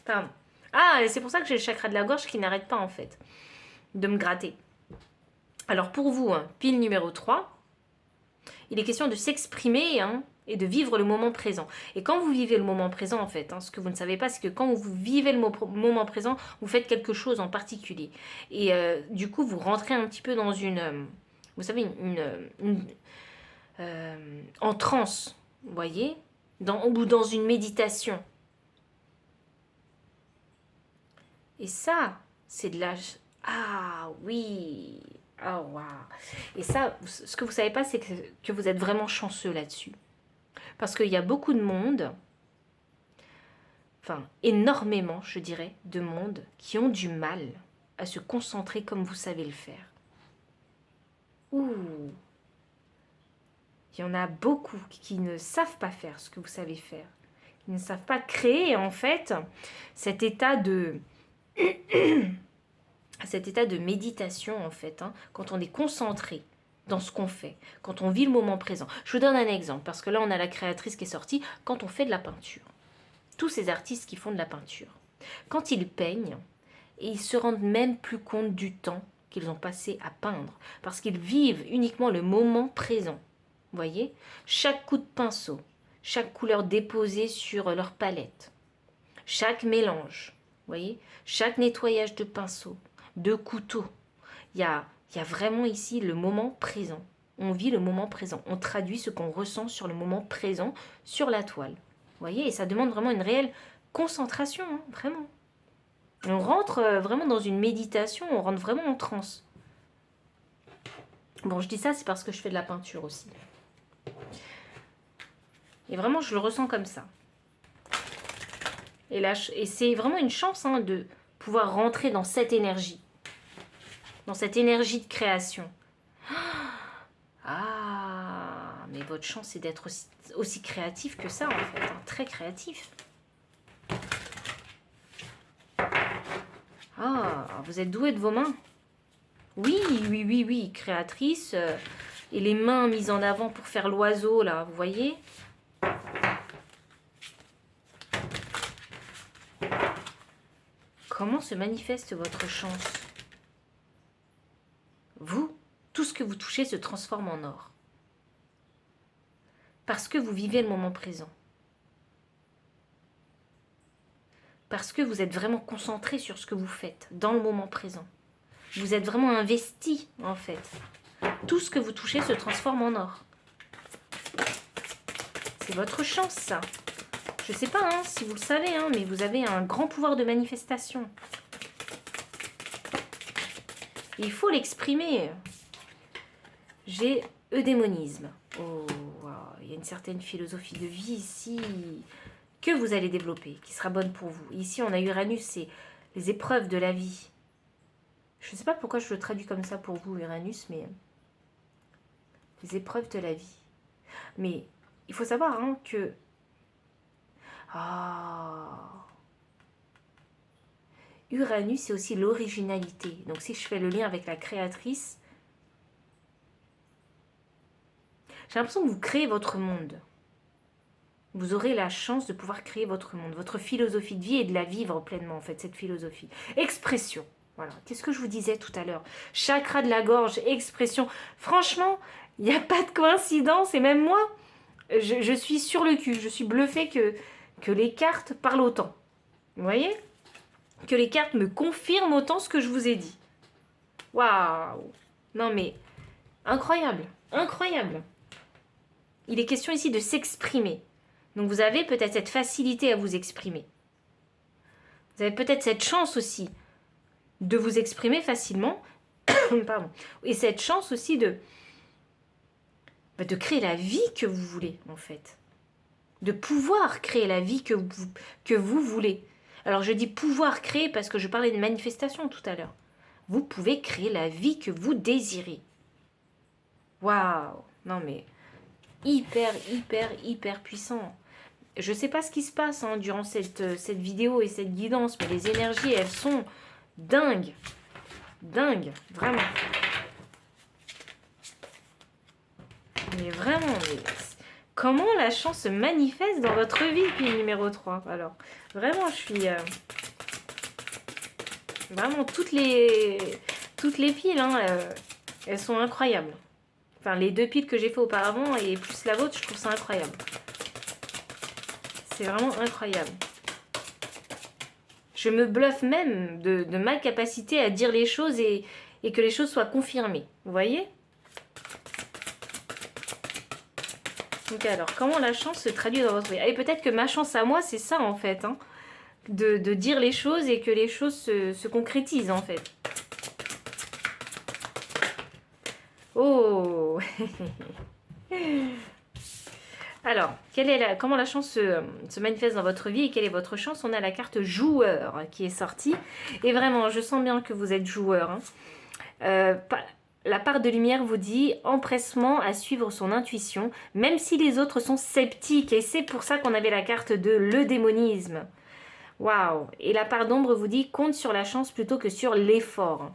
Pardon. Ah, c'est pour ça que j'ai le chakra de la gorge qui n'arrête pas en fait de me gratter. Alors pour vous, hein, pile numéro 3, il est question de s'exprimer hein, et de vivre le moment présent. Et quand vous vivez le moment présent, en fait, hein, ce que vous ne savez pas, c'est que quand vous vivez le moment présent, vous faites quelque chose en particulier. Et du coup, vous rentrez un petit peu dans une... vous savez, en transe, vous voyez, ou dans une méditation. Et ça, c'est de la... Ah oui! Oh waouh! Et ça, ce que vous savez pas, c'est que vous êtes vraiment chanceux là-dessus. Parce qu'il y a beaucoup de monde, enfin énormément, je dirais, de monde qui ont du mal à se concentrer comme vous savez le faire. Ouh! Il y en a beaucoup qui ne savent pas faire ce que vous savez faire. Ils ne savent pas créer, en fait, cet état de... cet état de méditation, en fait, hein, quand on est concentré dans ce qu'on fait, quand on vit le moment présent. Je vous donne un exemple, parce que là, on a la créatrice qui est sortie, quand on fait de la peinture. Tous ces artistes qui font de la peinture, quand ils peignent, ils se rendent même plus compte du temps qu'ils ont passé à peindre, parce qu'ils vivent uniquement le moment présent. Vous voyez, chaque coup de pinceau, chaque couleur déposée sur leur palette, chaque mélange, vous voyez, chaque nettoyage de pinceau, de couteau. Il y a vraiment ici le moment présent. On vit le moment présent. On traduit ce qu'on ressent sur le moment présent sur la toile. Vous voyez, et ça demande vraiment une réelle concentration, hein, vraiment. On rentre vraiment dans une méditation, on rentre vraiment en transe. Bon, je dis ça, c'est parce que je fais de la peinture aussi. Et vraiment, je le ressens comme ça. Et c'est vraiment une chance, hein, de pouvoir rentrer dans cette énergie. Dans cette énergie de création. Ah, mais votre chance, c'est d'être aussi créatif que ça, en fait. Hein, très créatif. Ah, vous êtes doué de vos mains. Oui, oui, oui, oui, créatrice. Et les mains mises en avant pour faire l'oiseau, là, vous voyez? Comment se manifeste votre chance? Vous, tout ce que vous touchez se transforme en or. Parce que vous vivez le moment présent. Parce que vous êtes vraiment concentré sur ce que vous faites, dans le moment présent. Vous êtes vraiment investi, en fait. Tout ce que vous touchez se transforme en or. C'est votre chance, ça. Je ne sais pas, hein, si vous le savez, hein, mais vous avez un grand pouvoir de manifestation. Et il faut l'exprimer. J'ai eudémonisme. Oh, wow. Il y a une certaine philosophie de vie ici que vous allez développer, qui sera bonne pour vous. Ici, on a Uranus, c'est les épreuves de la vie. Je ne sais pas pourquoi je le traduis comme ça pour vous, Uranus, mais les épreuves de la vie. Mais il faut savoir, hein, que... Uranus, c'est aussi l'originalité. Donc si je fais le lien avec la créatrice, j'ai l'impression que vous créez votre monde. Vous aurez la chance de pouvoir créer votre monde, votre philosophie de vie et de la vivre pleinement, en fait, cette philosophie. Expression. Voilà. Qu'est-ce que je vous disais tout à l'heure? Chakra de la gorge, expression. Franchement, il n'y a pas de coïncidence. Et même moi, je suis sur le cul. Je suis bluffée que les cartes parlent autant. Vous voyez? Que les cartes me confirment autant ce que je vous ai dit. Waouh! Non mais, incroyable, incroyable. Il est question ici de s'exprimer. Donc vous avez peut-être cette facilité à vous exprimer. Vous avez peut-être cette chance aussi de vous exprimer facilement. Pardon. Et cette chance aussi de créer la vie que vous voulez, en fait. De pouvoir créer la vie que vous voulez. Alors je dis pouvoir créer parce que je parlais de manifestation tout à l'heure. Vous pouvez créer la vie que vous désirez. Waouh! Non mais, hyper, hyper, hyper puissant. Je ne sais pas ce qui se passe, hein, durant cette vidéo et cette guidance, mais les énergies, elles sont dingues. Dingues, vraiment. Mais vraiment, mais comment la chance se manifeste dans votre vie, puis numéro 3. Alors, vraiment, je suis... vraiment, toutes les piles, hein, elles sont incroyables. Enfin, les 2 piles que j'ai fait auparavant et plus la vôtre, je trouve ça incroyable. C'est vraiment incroyable. Je me bluffe même de ma capacité à dire les choses et que les choses soient confirmées. Vous voyez? Donc alors, comment la chance se traduit dans votre vie? Et peut-être que ma chance à moi, c'est ça en fait. Hein, de dire les choses et que les choses se concrétisent en fait. Oh. Alors, comment la chance se manifeste dans votre vie et quelle est votre chance? On a la carte joueur qui est sortie. Et vraiment, je sens bien que vous êtes joueur. Hein. la part de lumière vous dit empressement à suivre son intuition, même si les autres sont sceptiques. Et c'est pour ça qu'on avait la carte de le démonisme. Waouh! Et la part d'ombre vous dit compte sur la chance plutôt que sur l'effort.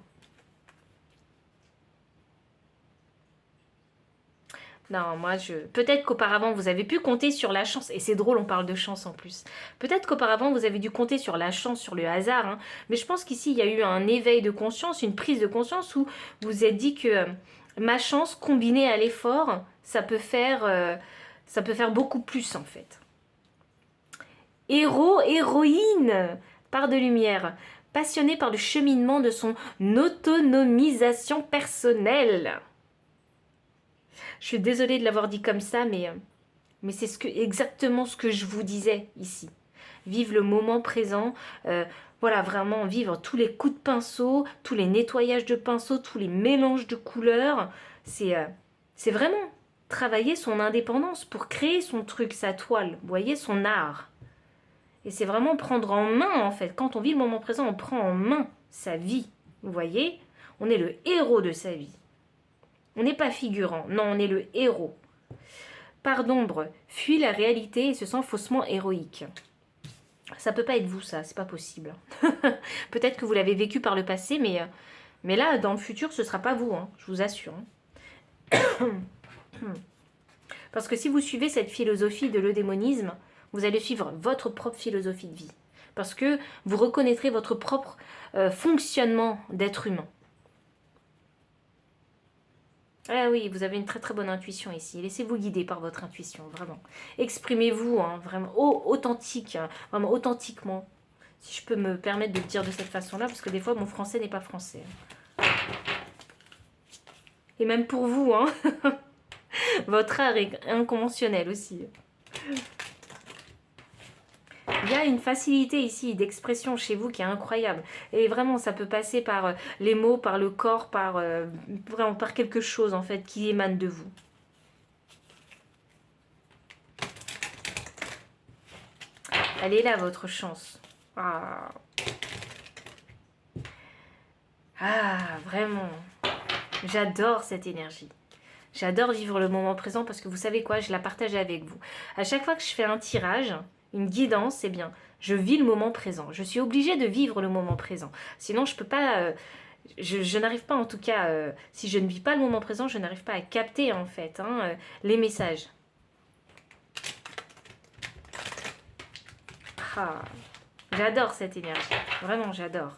Non, moi je... Peut-être qu'auparavant vous avez pu compter sur la chance, et c'est drôle, on parle de chance en plus. Peut-être qu'auparavant vous avez dû compter sur la chance, sur le hasard, hein. Mais je pense qu'ici il y a eu un éveil de conscience, une prise de conscience où vous vous êtes dit que ma chance combinée à l'effort, ça peut faire beaucoup plus en fait. Héros, héroïne, part de lumière, passionné par le cheminement de son autonomisation personnelle. Je suis désolée de l'avoir dit comme ça, mais c'est exactement ce que je vous disais ici. Vivre le moment présent, voilà, vraiment vivre tous les coups de pinceau, tous les nettoyages de pinceau, tous les mélanges de couleurs. C'est vraiment travailler son indépendance pour créer son truc, sa toile, vous voyez, son art. Et c'est vraiment prendre en main, en fait. Quand on vit le moment présent, on prend en main sa vie. Vous voyez? On est le héros de sa vie. On n'est pas figurant, non, on est le héros. Part d'ombre, fuit la réalité et se sent faussement héroïque. Ça peut pas être vous, ça, c'est pas possible. Peut-être que vous l'avez vécu par le passé, mais là, dans le futur, ce sera pas vous, hein, je vous assure. Parce que si vous suivez cette philosophie de l'eudémonisme, vous allez suivre votre propre philosophie de vie. Parce que vous reconnaîtrez votre propre fonctionnement d'être humain. Ah oui, vous avez une très très bonne intuition ici. Laissez-vous guider par votre intuition, vraiment. Exprimez-vous, hein, vraiment authentique, hein, vraiment authentiquement. Si je peux me permettre de le dire de cette façon-là, parce que des fois mon français n'est pas français. Et même pour vous, hein. Votre art est inconventionnel aussi. Il y a une facilité ici d'expression chez vous qui est incroyable. Et vraiment, ça peut passer par les mots, par le corps, vraiment par quelque chose en fait qui émane de vous. Elle est là, votre chance. Ah, vraiment. J'adore cette énergie. J'adore vivre le moment présent parce que vous savez quoi, je la partage avec vous. À chaque fois que je fais un tirage, une guidance, eh bien, je vis le moment présent. Je suis obligée de vivre le moment présent. Sinon, je peux pas... je n'arrive pas, en tout cas, si je ne vis pas le moment présent, je n'arrive pas à capter, en fait, hein, les messages. Ah, j'adore cette énergie. Vraiment, j'adore.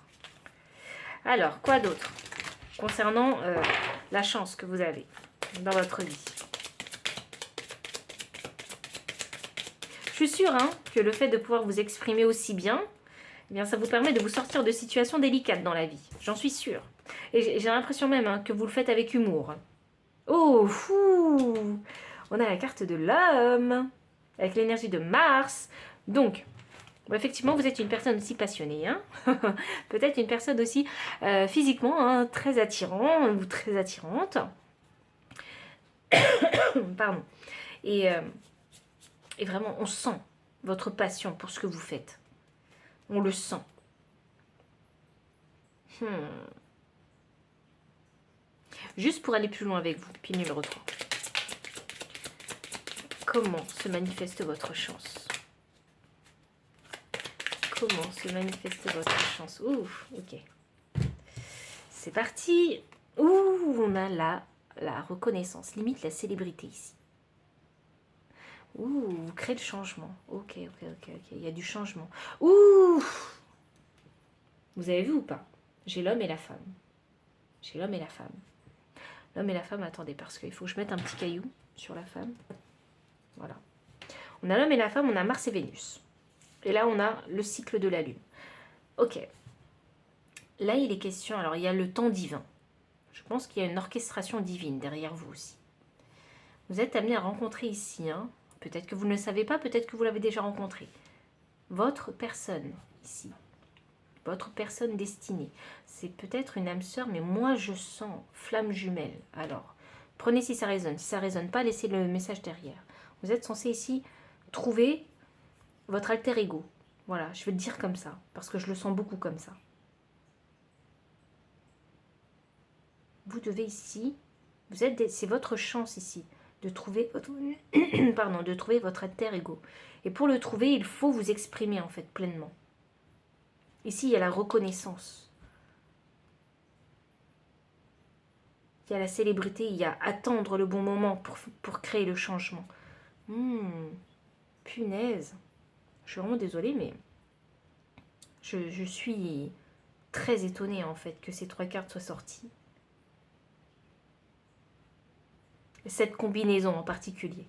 Alors, quoi d'autre concernant la chance que vous avez dans votre vie? Je suis sûre hein, que le fait de pouvoir vous exprimer aussi bien, eh bien, ça vous permet de vous sortir de situations délicates dans la vie. J'en suis sûre. Et j'ai l'impression même hein, que vous le faites avec humour. Oh, fou! On a la carte de l'homme, avec l'énergie de Mars. Donc, bon, effectivement, vous êtes une personne aussi passionnée. Hein. Peut-être une personne aussi physiquement hein, très attirant ou très attirante. Pardon. Et vraiment, on sent votre passion pour ce que vous faites. On le sent. Juste pour aller plus loin avec vous, puis numéro 3. Comment se manifeste votre chance? Comment se manifeste votre chance? Ouf, ok. C'est parti. Ouh, on a la reconnaissance, limite la célébrité ici. Ouh, vous créez le changement. Ok. Il y a du changement. Ouh! Vous avez vu ou pas? J'ai l'homme et la femme. J'ai l'homme et la femme. L'homme et la femme, attendez, parce qu'il faut que je mette un petit caillou sur la femme. Voilà. On a l'homme et la femme, on a Mars et Vénus. Et là, on a le cycle de la Lune. Ok. Là, il est question, alors il y a le temps divin. Je pense qu'il y a une orchestration divine derrière vous aussi. Vous êtes amené à rencontrer ici, hein, peut-être que vous ne le savez pas, peut-être que vous l'avez déjà rencontré. Votre personne ici. Votre personne destinée. C'est peut-être une âme sœur, mais moi je sens flamme jumelle. Alors, prenez si ça résonne. Si ça ne résonne pas, laissez le message derrière. Vous êtes censé ici trouver votre alter ego. Voilà, je vais le dire comme ça, parce que je le sens beaucoup comme ça. vous devez ici, c'est votre chance ici de trouver votre, pardon, de trouver votre alter ego. Et pour le trouver, il faut vous exprimer en fait pleinement. Ici, il y a la reconnaissance. Il y a la célébrité, il y a attendre le bon moment pour créer le changement. Punaise. Je suis vraiment désolée, mais je suis très étonnée en fait que ces 3 cartes soient sorties. Cette combinaison en particulier.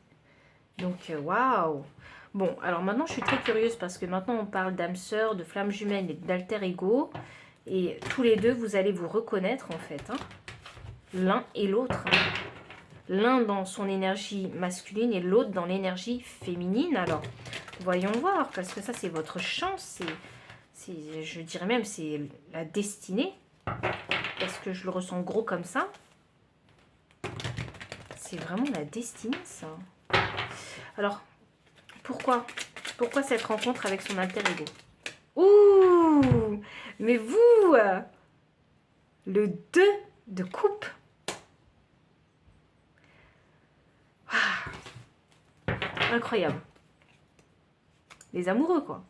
Donc, waouh! Bon, alors maintenant, je suis très curieuse parce que maintenant, on parle d'âme sœur, de flamme jumelle et d'alter ego. Et tous les deux, vous allez vous reconnaître en fait. Hein, l'un et l'autre. Hein. L'un dans son énergie masculine et l'autre dans l'énergie féminine. Alors, voyons voir, parce que ça, c'est votre chance. Je dirais même, c'est la destinée. Parce que je le ressens gros comme ça. C'est vraiment la destinée, ça. Alors, pourquoi cette rencontre avec son alter ego? Ouh! Mais vous, le 2 de coupe. Ah, incroyable. Les amoureux, quoi.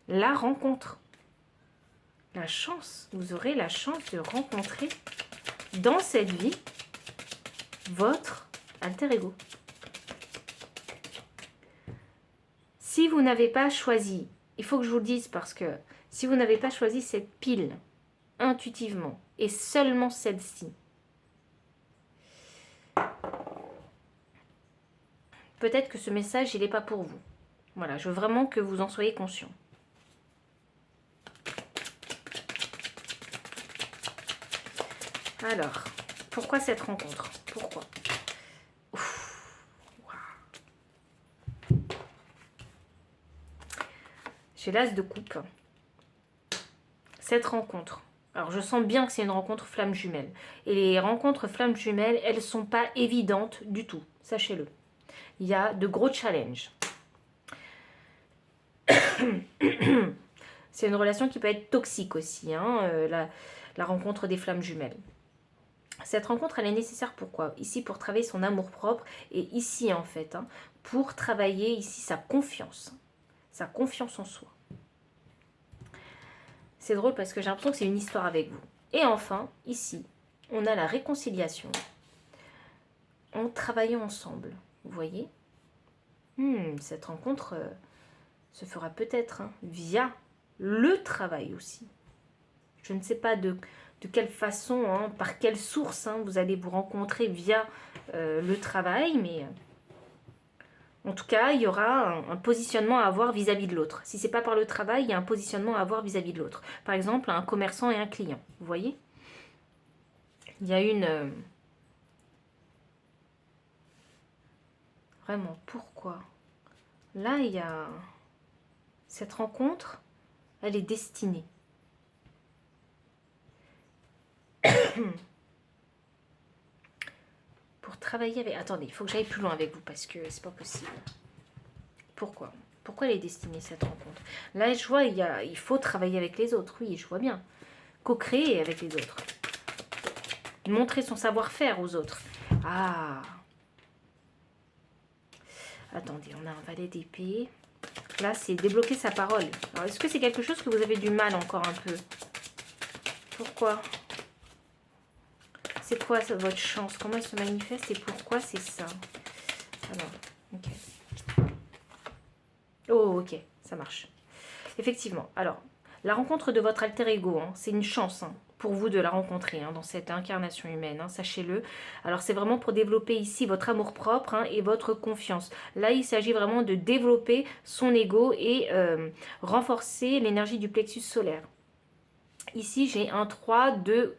La rencontre. La chance. Vous aurez la chance de rencontrer dans cette vie votre alter ego. Si vous n'avez pas choisi, il faut que je vous le dise parce que si vous n'avez pas choisi cette pile intuitivement et seulement celle-ci, peut-être que ce message, il n'est pas pour vous. Voilà, je veux vraiment que vous en soyez conscient. Alors, pourquoi cette rencontre? Pourquoi? J'ai l'as de coupe. Cette rencontre. Alors, je sens bien que c'est une rencontre flamme jumelle. Et les rencontres flamme jumelle, elles ne sont pas évidentes du tout. Sachez-le. Il y a de gros challenges. C'est une relation qui peut être toxique aussi, hein, la rencontre des flammes jumelles. Cette rencontre, elle est nécessaire pourquoi? Ici, pour travailler son amour-propre. Et ici, en fait, hein, pour travailler ici sa confiance. Sa confiance en soi. C'est drôle parce que j'ai l'impression que c'est une histoire avec vous. Et enfin, ici, on a la réconciliation en travaillant ensemble. Vous voyez? Cette rencontre se fera peut-être hein, via le travail aussi. Je ne sais pas de quelle façon, hein, par quelle source hein, vous allez vous rencontrer via le travail, mais en tout cas, il y aura un positionnement à avoir vis-à-vis de l'autre. Si ce n'est pas par le travail, il y a un positionnement à avoir vis-à-vis de l'autre. Par exemple, un commerçant et un client. Vous voyez? Il y a une... Vraiment, pourquoi? Là, il y a... Cette rencontre, elle est destinée. Pour travailler avec... Attendez, il faut que j'aille plus loin avec vous parce que c'est pas possible. Pourquoi? Pourquoi elle est destinée cette rencontre? Là, je vois, il faut travailler avec les autres. Oui, je vois bien. Co-créer avec les autres. Montrer son savoir-faire aux autres. Ah. Attendez, on a un valet d'épée. Là, c'est débloquer sa parole. Alors, est-ce que c'est quelque chose que vous avez du mal encore un peu? Pourquoi? C'est quoi votre chance? Comment elle se manifeste et pourquoi c'est ça? Alors, ok. Oh, ok, ça marche. Effectivement. Alors, la rencontre de votre alter ego, hein, c'est une chance hein, pour vous de la rencontrer hein, dans cette incarnation humaine, hein, sachez-le. Alors, c'est vraiment pour développer ici votre amour-propre hein, et votre confiance. Là, il s'agit vraiment de développer son ego et renforcer l'énergie du plexus solaire. Ici, j'ai un 3 de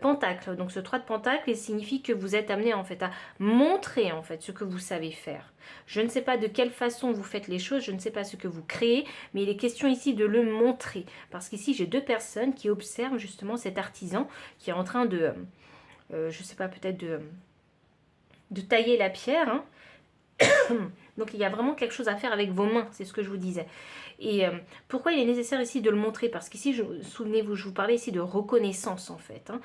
pentacle. Donc ce 3 de pentacle, il signifie que vous êtes amené en fait à montrer en fait ce que vous savez faire. Je ne sais pas de quelle façon vous faites les choses, je ne sais pas ce que vous créez, mais il est question ici de le montrer. Parce qu'ici, j'ai deux personnes qui observent justement cet artisan qui est en train de, je ne sais pas, peut-être de tailler la pierre. Hein. Donc il y a vraiment quelque chose à faire avec vos mains, c'est ce que je vous disais. Et pourquoi il est nécessaire ici de le montrer? Parce qu'ici, souvenez-vous, je vous parlais ici de reconnaissance en fait. Hein,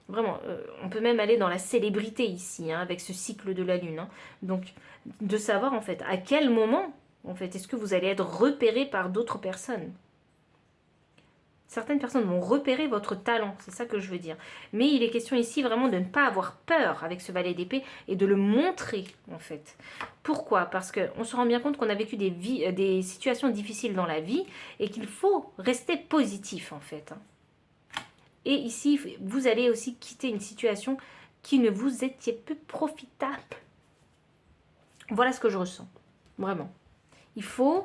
vraiment, on peut même aller dans la célébrité ici, hein, avec ce cycle de la Lune. Hein. Donc de savoir en fait à quel moment, en fait, est-ce que vous allez être repéré par d'autres personnes. Certaines personnes vont repérer votre talent, c'est ça que je veux dire. Mais il est question ici vraiment de ne pas avoir peur avec ce valet d'épée et de le montrer en fait. Pourquoi? Parce qu'on se rend bien compte qu'on a vécu des situations difficiles dans la vie et qu'il faut rester positif en fait. Et ici, vous allez aussi quitter une situation qui ne vous était plus profitable. Voilà ce que je ressens, vraiment. Il faut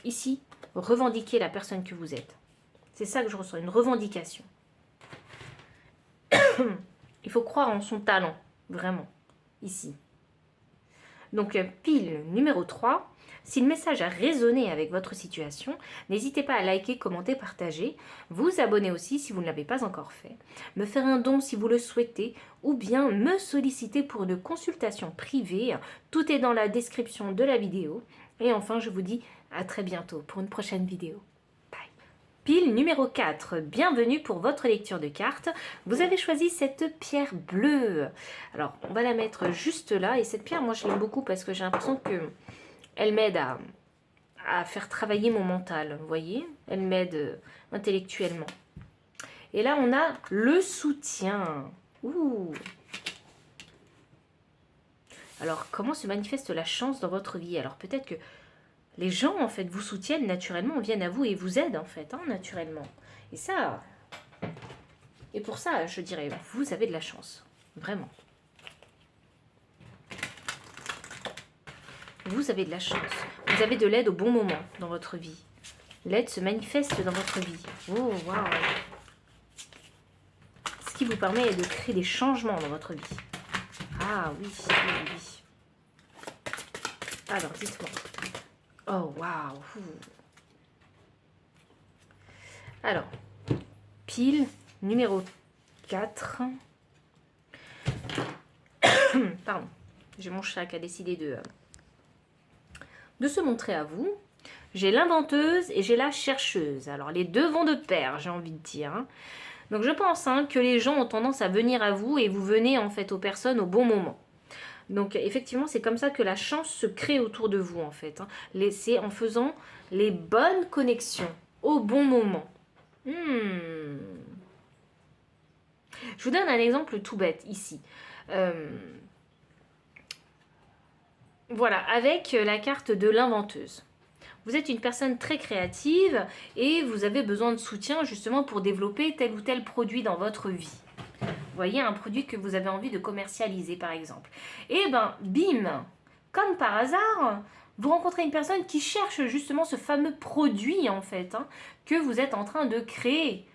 ici revendiquer la personne que vous êtes. C'est ça que je ressens, une revendication. Il faut croire en son talent, vraiment, ici. Donc, pile numéro 3. Si le message a résonné avec votre situation, n'hésitez pas à liker, commenter, partager, vous abonner aussi si vous ne l'avez pas encore fait, me faire un don si vous le souhaitez, ou bien me solliciter pour une consultation privée. Tout est dans la description de la vidéo. Et enfin, je vous dis à très bientôt pour une prochaine vidéo. Pile numéro 4, bienvenue pour votre lecture de cartes. Vous avez choisi cette pierre bleue. Alors, on va la mettre juste là. Et cette pierre, moi, je l'aime beaucoup parce que j'ai l'impression qu'elle m'aide à faire travailler mon mental. Vous voyez? Elle m'aide intellectuellement. Et là, on a le soutien. Ouh! Alors, comment se manifeste la chance dans votre vie? Alors, peut-être que les gens, en fait, vous soutiennent naturellement, viennent à vous et vous aident, en fait, hein, naturellement. Et ça, et pour ça, je dirais, vous avez de la chance. Vraiment. Vous avez de la chance. Vous avez de l'aide au bon moment dans votre vie. L'aide se manifeste dans votre vie. Oh, waouh! Ce qui vous permet de créer des changements dans votre vie. Ah oui, oui, oui. Alors, dites-moi. Oh, waouh! Alors, pile numéro 4. Pardon, j'ai mon chat qui a décidé de se montrer à vous. J'ai l'inventeuse et j'ai la chercheuse. Alors, les deux vont de pair, j'ai envie de dire. Donc, je pense que les gens ont tendance à venir à vous et vous venez en fait aux personnes au bon moment. Donc, effectivement, c'est comme ça que la chance se crée autour de vous, en fait. C'est en faisant les bonnes connexions au bon moment. Je vous donne un exemple tout bête ici. Voilà, avec la carte de l'inventeuse. Vous êtes une personne très créative et vous avez besoin de soutien justement pour développer tel ou tel produit dans votre vie. Vous voyez, un produit que vous avez envie de commercialiser par exemple. Et ben, bim, comme par hasard, vous rencontrez une personne qui cherche justement ce fameux produit en fait, que vous êtes en train de créer.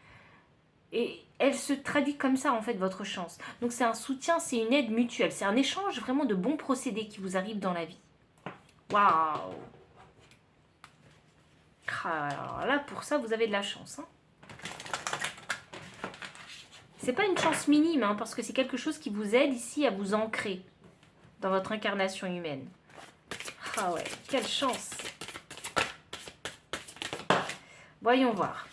Et elle se traduit comme ça en fait votre chance. Donc c'est un soutien, c'est une aide mutuelle, c'est un échange vraiment de bons procédés qui vous arrivent dans la vie. Waouh! Alors là pour ça vous avez de la chance. C'est pas une chance minime parce que c'est quelque chose qui vous aide ici à vous ancrer dans votre incarnation humaine. Ah ouais, quelle chance! Voyons voir.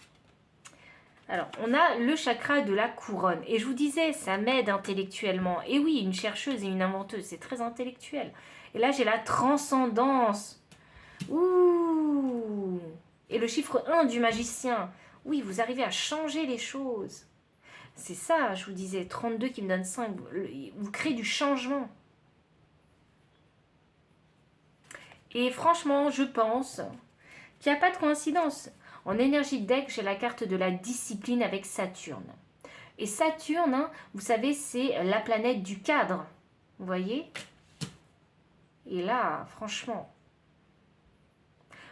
Alors, on a le chakra de la couronne. Et je vous disais, ça m'aide intellectuellement. Et oui, une chercheuse et une inventeuse, c'est très intellectuel. Et là, j'ai la transcendance. Ouh! Et le chiffre 1 du magicien. Oui, vous arrivez à changer les choses. C'est ça, je vous disais, 32 qui me donne 5. Vous créez du changement. Et franchement, je pense qu'il n'y a pas de coïncidence. En énergie de deck, j'ai la carte de la discipline avec Saturne. Et Saturne, vous savez, c'est la planète du cadre. Vous voyez? Et là, franchement,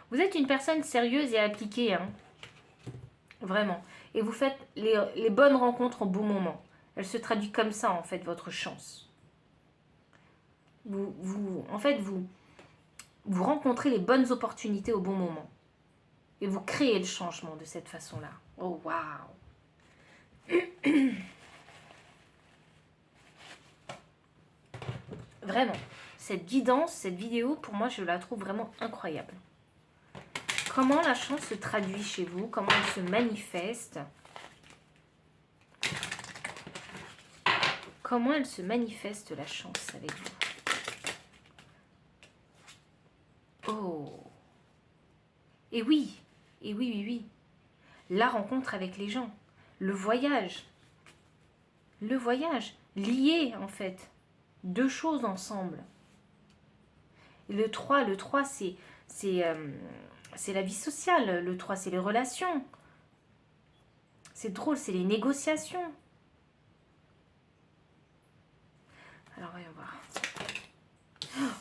vous êtes une personne sérieuse et appliquée. Vraiment. Et vous faites les bonnes rencontres au bon moment. Elle se traduit comme ça, en fait, votre chance. En fait, vous rencontrez les bonnes opportunités au bon moment. Et vous créez le changement de cette façon-là. Oh, waouh! Vraiment. cette guidance, cette vidéo, pour moi, je la trouve vraiment incroyable. Comment la chance se traduit chez vous? Comment elle se manifeste? Comment elle se manifeste, la chance, avec vous? Oh! Et oui, et oui, oui, oui. La rencontre avec les gens, le voyage, lié en fait, deux choses ensemble. Et le 3, c'est la vie sociale, le 3 c'est les relations. C'est drôle, c'est les négociations. Alors voyons voir.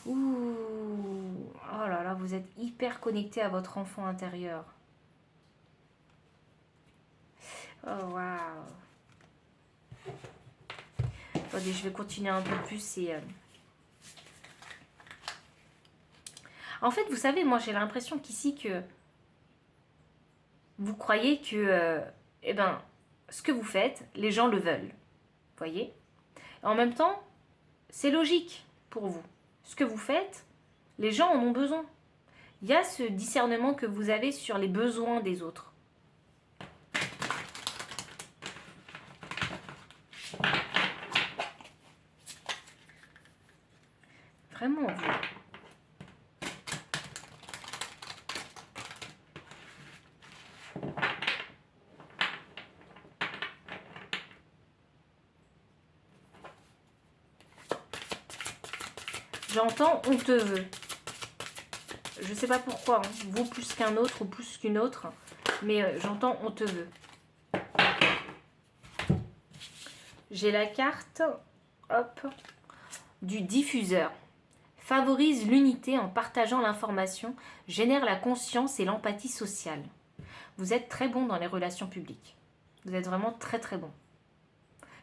Ouh, oh là là, vous êtes hyper connecté à votre enfant intérieur. Oh waouh. Attendez, je vais continuer un peu plus et... En fait, vous savez, moi j'ai l'impression qu'ici que vous croyez que, eh ben, ce que vous faites, les gens le veulent. Vous voyez? En même temps, c'est logique pour vous. Ce que vous faites, les gens en ont besoin. Il y a ce discernement que vous avez sur les besoins des autres. Vraiment, vous. J'entends on te veut. Je sais pas pourquoi, hein. Vous plus qu'un autre ou plus qu'une autre, mais j'entends on te veut. J'ai la carte, hop, du diffuseur. Favorise l'unité en partageant l'information, génère la conscience et l'empathie sociale. Vous êtes très bon dans les relations publiques. Vous êtes vraiment très très bon.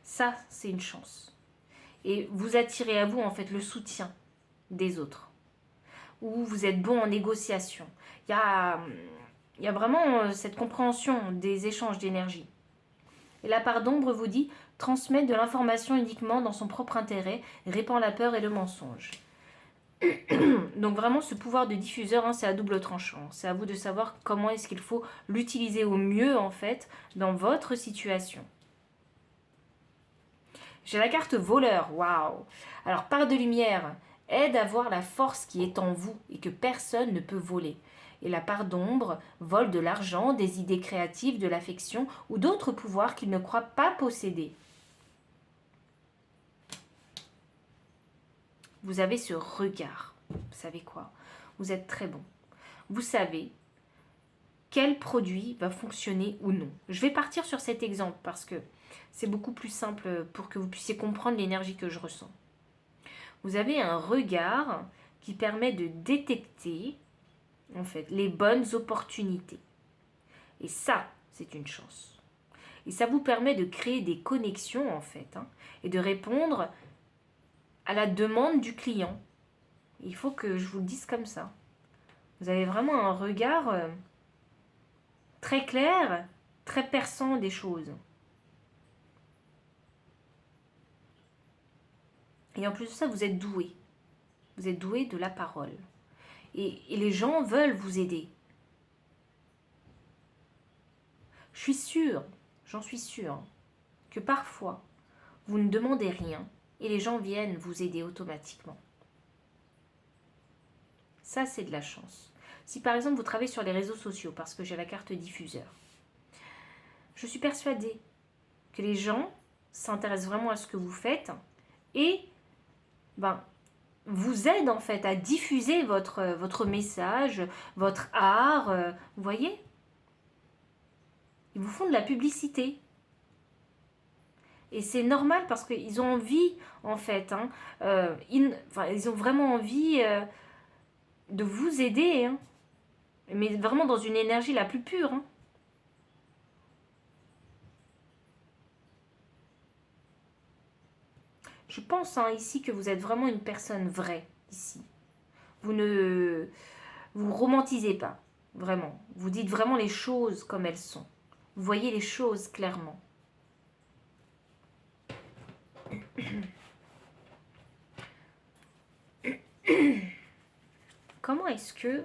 Ça, c'est une chance. Et vous attirez à vous en fait le soutien des autres. Ou vous êtes bon en négociation. Il y a vraiment cette compréhension des échanges d'énergie. Et la part d'ombre vous dit transmettre de l'information uniquement dans son propre intérêt, répand la peur et le mensonge. Donc vraiment ce pouvoir de diffuseur, hein, c'est à double tranchant. C'est à vous de savoir comment est-ce qu'il faut l'utiliser au mieux en fait dans votre situation. J'ai la carte voleur, waouh. Alors part de lumière, aide à voir la force qui est en vous et que personne ne peut voler. Et la part d'ombre vole de l'argent, des idées créatives, de l'affection ou d'autres pouvoirs qu'il ne croit pas posséder. Vous avez ce regard. Vous savez quoi? Vous êtes très bon. Vous savez quel produit va fonctionner ou non. Je vais partir sur cet exemple parce que c'est beaucoup plus simple pour que vous puissiez comprendre l'énergie que je ressens. Vous avez un regard qui permet de détecter en fait les bonnes opportunités. Et ça, c'est une chance. Et ça vous permet de créer des connexions en fait, hein, et de répondre à la demande du client. Il faut que je vous le dise comme ça. Vous avez vraiment un regard très clair, très perçant des choses. Et en plus de ça, vous êtes doué. Vous êtes doué de la parole. Et les gens veulent vous aider. Je suis sûre, j'en suis sûre, que parfois, vous ne demandez rien et les gens viennent vous aider automatiquement. Ça, c'est de la chance. Si par exemple, vous travaillez sur les réseaux sociaux, parce que j'ai la carte diffuseur, je suis persuadée que les gens s'intéressent vraiment à ce que vous faites et vous aident en fait à diffuser votre message, votre art, vous voyez? Ils vous font de la publicité. Et c'est normal parce qu'ils ont envie, en fait, hein, ils ont vraiment envie de vous aider, hein, mais vraiment dans une énergie la plus pure. Hein. Je pense ici que vous êtes vraiment une personne vraie, ici. Vous ne vous romantisez pas, vraiment. Vous dites vraiment les choses comme elles sont. Vous voyez les choses clairement. est-ce que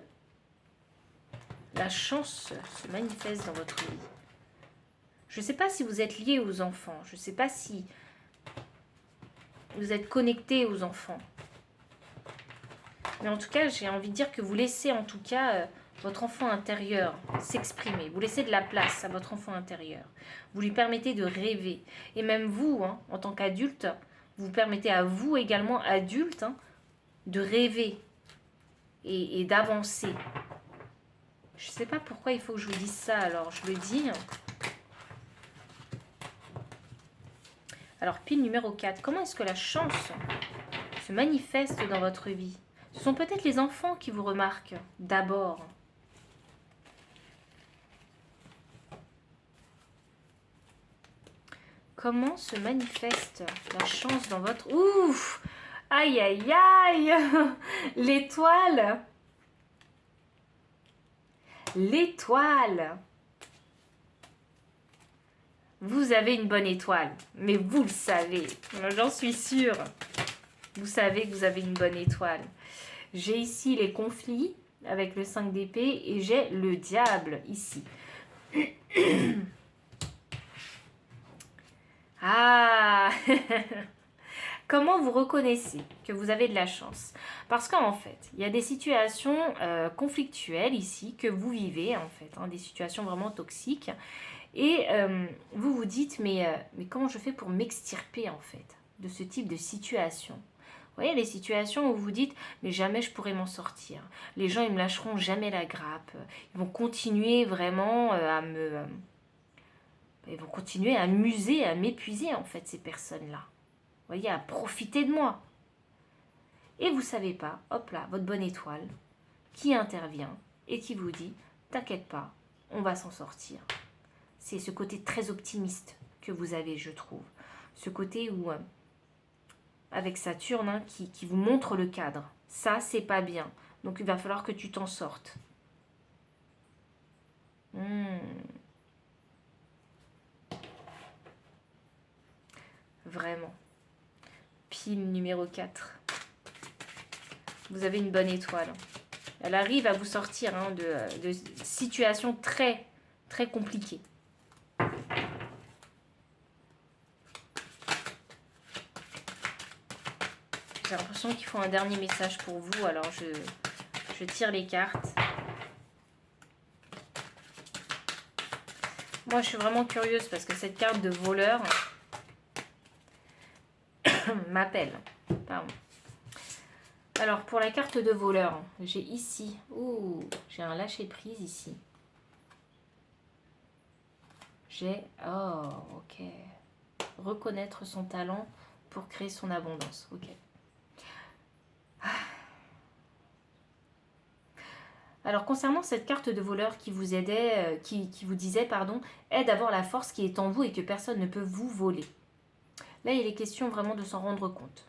la chance se manifeste dans votre vie? Je ne sais pas si vous êtes lié aux enfants. Je ne sais pas si vous êtes connecté aux enfants. Mais en tout cas, j'ai envie de dire que vous laissez en tout cas votre enfant intérieur s'exprimer. Vous laissez de la place à votre enfant intérieur. Vous lui permettez de rêver. Et même vous, hein, en tant qu'adulte, vous permettez à vous également, adulte, hein, de rêver et d'avancer. Je ne sais pas pourquoi il faut que je vous dise ça, alors je le dis. Alors, pile numéro 4. Comment est-ce que la chance se manifeste dans votre vie? Ce sont peut-être les enfants qui vous remarquent d'abord. Comment se manifeste la chance dans votre... Ouf! Aïe, aïe, aïe! L'étoile! L'étoile! Vous avez une bonne étoile, mais vous le savez, j'en suis sûre. Vous savez que vous avez une bonne étoile. J'ai ici les conflits avec le 5 d'épée et j'ai le diable ici. Ah! Comment vous reconnaissez que vous avez de la chance? Parce qu'en fait, il y a des situations conflictuelles ici que vous vivez, en fait, hein, des situations vraiment toxiques. Et vous vous dites, mais comment je fais pour m'extirper, en fait, de ce type de situation? Vous voyez, les situations où vous dites, mais jamais je pourrai m'en sortir. Les gens, ils me lâcheront jamais la grappe. Ils vont continuer vraiment ils vont continuer à m'user, à m'épuiser, en fait, ces personnes-là. Vous voyez, à profiter de moi. Et vous savez pas, hop là, votre bonne étoile, qui intervient et qui vous dit, t'inquiète pas, on va s'en sortir. C'est ce côté très optimiste que vous avez, je trouve. Ce côté où, avec Saturne, hein, qui vous montre le cadre. Ça, c'est pas bien. Donc, il va falloir que tu t'en sortes. Vraiment. Pile numéro 4. Vous avez une bonne étoile. Elle arrive à vous sortir hein, de situations très, très compliquées. J'ai l'impression qu'il faut un dernier message pour vous, alors je tire les cartes. Moi, je suis vraiment curieuse parce que cette carte de voleur m'appelle. Pardon. Alors, pour la carte de voleur, j'ai ici... Ouh, j'ai un lâcher-prise ici. J'ai... Oh, ok. Reconnaître son talent pour créer son abondance. Ok. Alors, concernant cette carte de voleur qui vous aidait, qui vous disait, pardon, aide à voir la force qui est en vous et que personne ne peut vous voler. Là, il est question vraiment de s'en rendre compte.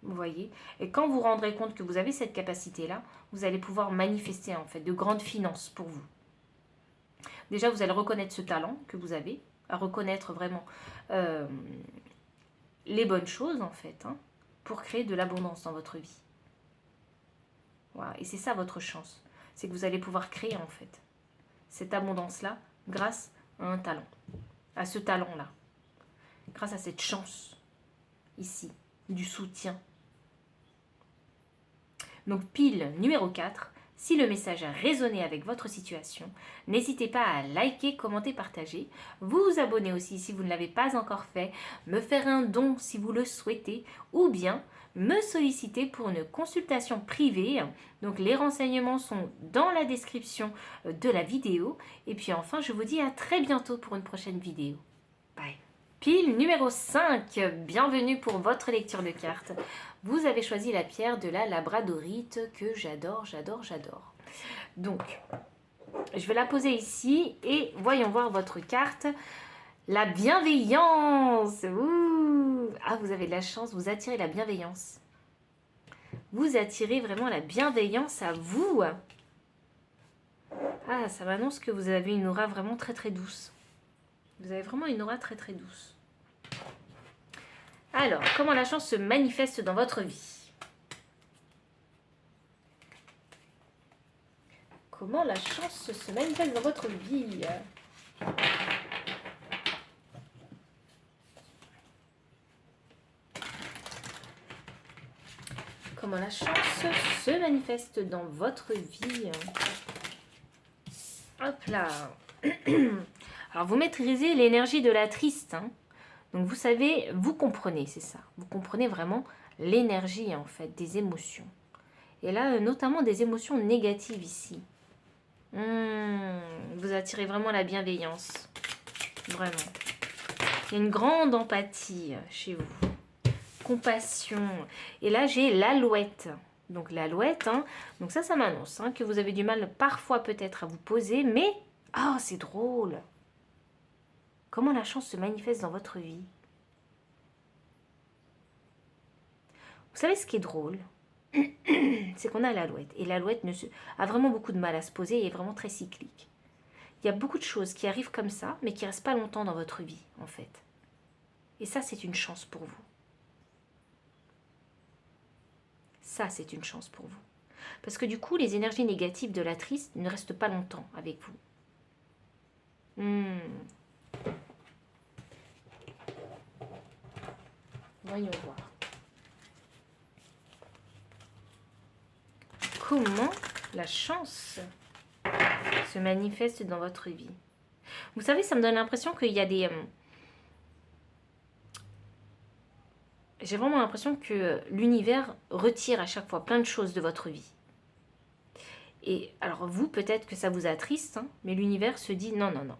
Vous voyez? Et quand vous vous rendrez compte que vous avez cette capacité-là, vous allez pouvoir manifester en fait de grandes finances pour vous. Déjà, vous allez reconnaître ce talent que vous avez, à reconnaître vraiment les bonnes choses en fait, hein, pour créer de l'abondance dans votre vie. Voilà. Et c'est ça votre chance. C'est que vous allez pouvoir créer en fait cette abondance-là grâce à un talent. À ce talent-là. Grâce à cette chance ici, du soutien. Donc pile numéro 4, si le message a résonné avec votre situation, n'hésitez pas à liker, commenter, partager, vous abonner aussi si vous ne l'avez pas encore fait, me faire un don si vous le souhaitez, ou bien me solliciter pour une consultation privée. Donc les renseignements sont dans la description de la vidéo. Et puis enfin, je vous dis à très bientôt pour une prochaine vidéo. Bye. Pile numéro 5, bienvenue pour votre lecture de cartes. Vous avez choisi la pierre de la labradorite que j'adore, j'adore, j'adore. Donc, je vais la poser ici et voyons voir votre carte. La bienveillance. Ouh. Ah, vous avez de la chance, vous attirez la bienveillance. Vous attirez vraiment la bienveillance à vous. Ah, ça m'annonce que vous avez une aura vraiment très très douce. Vous avez vraiment une aura très très douce. Alors, comment la chance se manifeste dans votre vie? comment la chance se manifeste dans votre vie? Comment la chance se manifeste dans votre vie? Hop là. Alors, vous maîtrisez l'énergie de la triste. Hein. Donc, vous savez, vous comprenez, c'est ça. Vous comprenez vraiment l'énergie, en fait, des émotions. Et là, notamment des émotions négatives ici. Vous attirez vraiment la bienveillance. Vraiment. Il y a une grande empathie chez vous. Compassion. Et là, j'ai l'alouette. Donc, l'alouette, hein, donc ça m'annonce hein, que vous avez du mal parfois peut-être à vous poser, mais... Oh, c'est drôle. Comment la chance se manifeste dans votre vie? Vous savez ce qui est drôle? C'est qu'on a l'alouette. Et l'alouette a vraiment beaucoup de mal à se poser et est vraiment très cyclique. Il y a beaucoup de choses qui arrivent comme ça, mais qui ne restent pas longtemps dans votre vie, en fait. Et ça, c'est une chance pour vous. Ça, c'est une chance pour vous. Parce que du coup, les énergies négatives de la triste ne restent pas longtemps avec vous. Voyons voir. Comment la chance se manifeste dans votre vie? Vous savez, ça me donne l'impression qu'il y a des... J'ai vraiment l'impression que l'univers retire à chaque fois plein de choses de votre vie. Et alors vous, peut-être que ça vous attriste, hein, mais l'univers se dit non, non, non.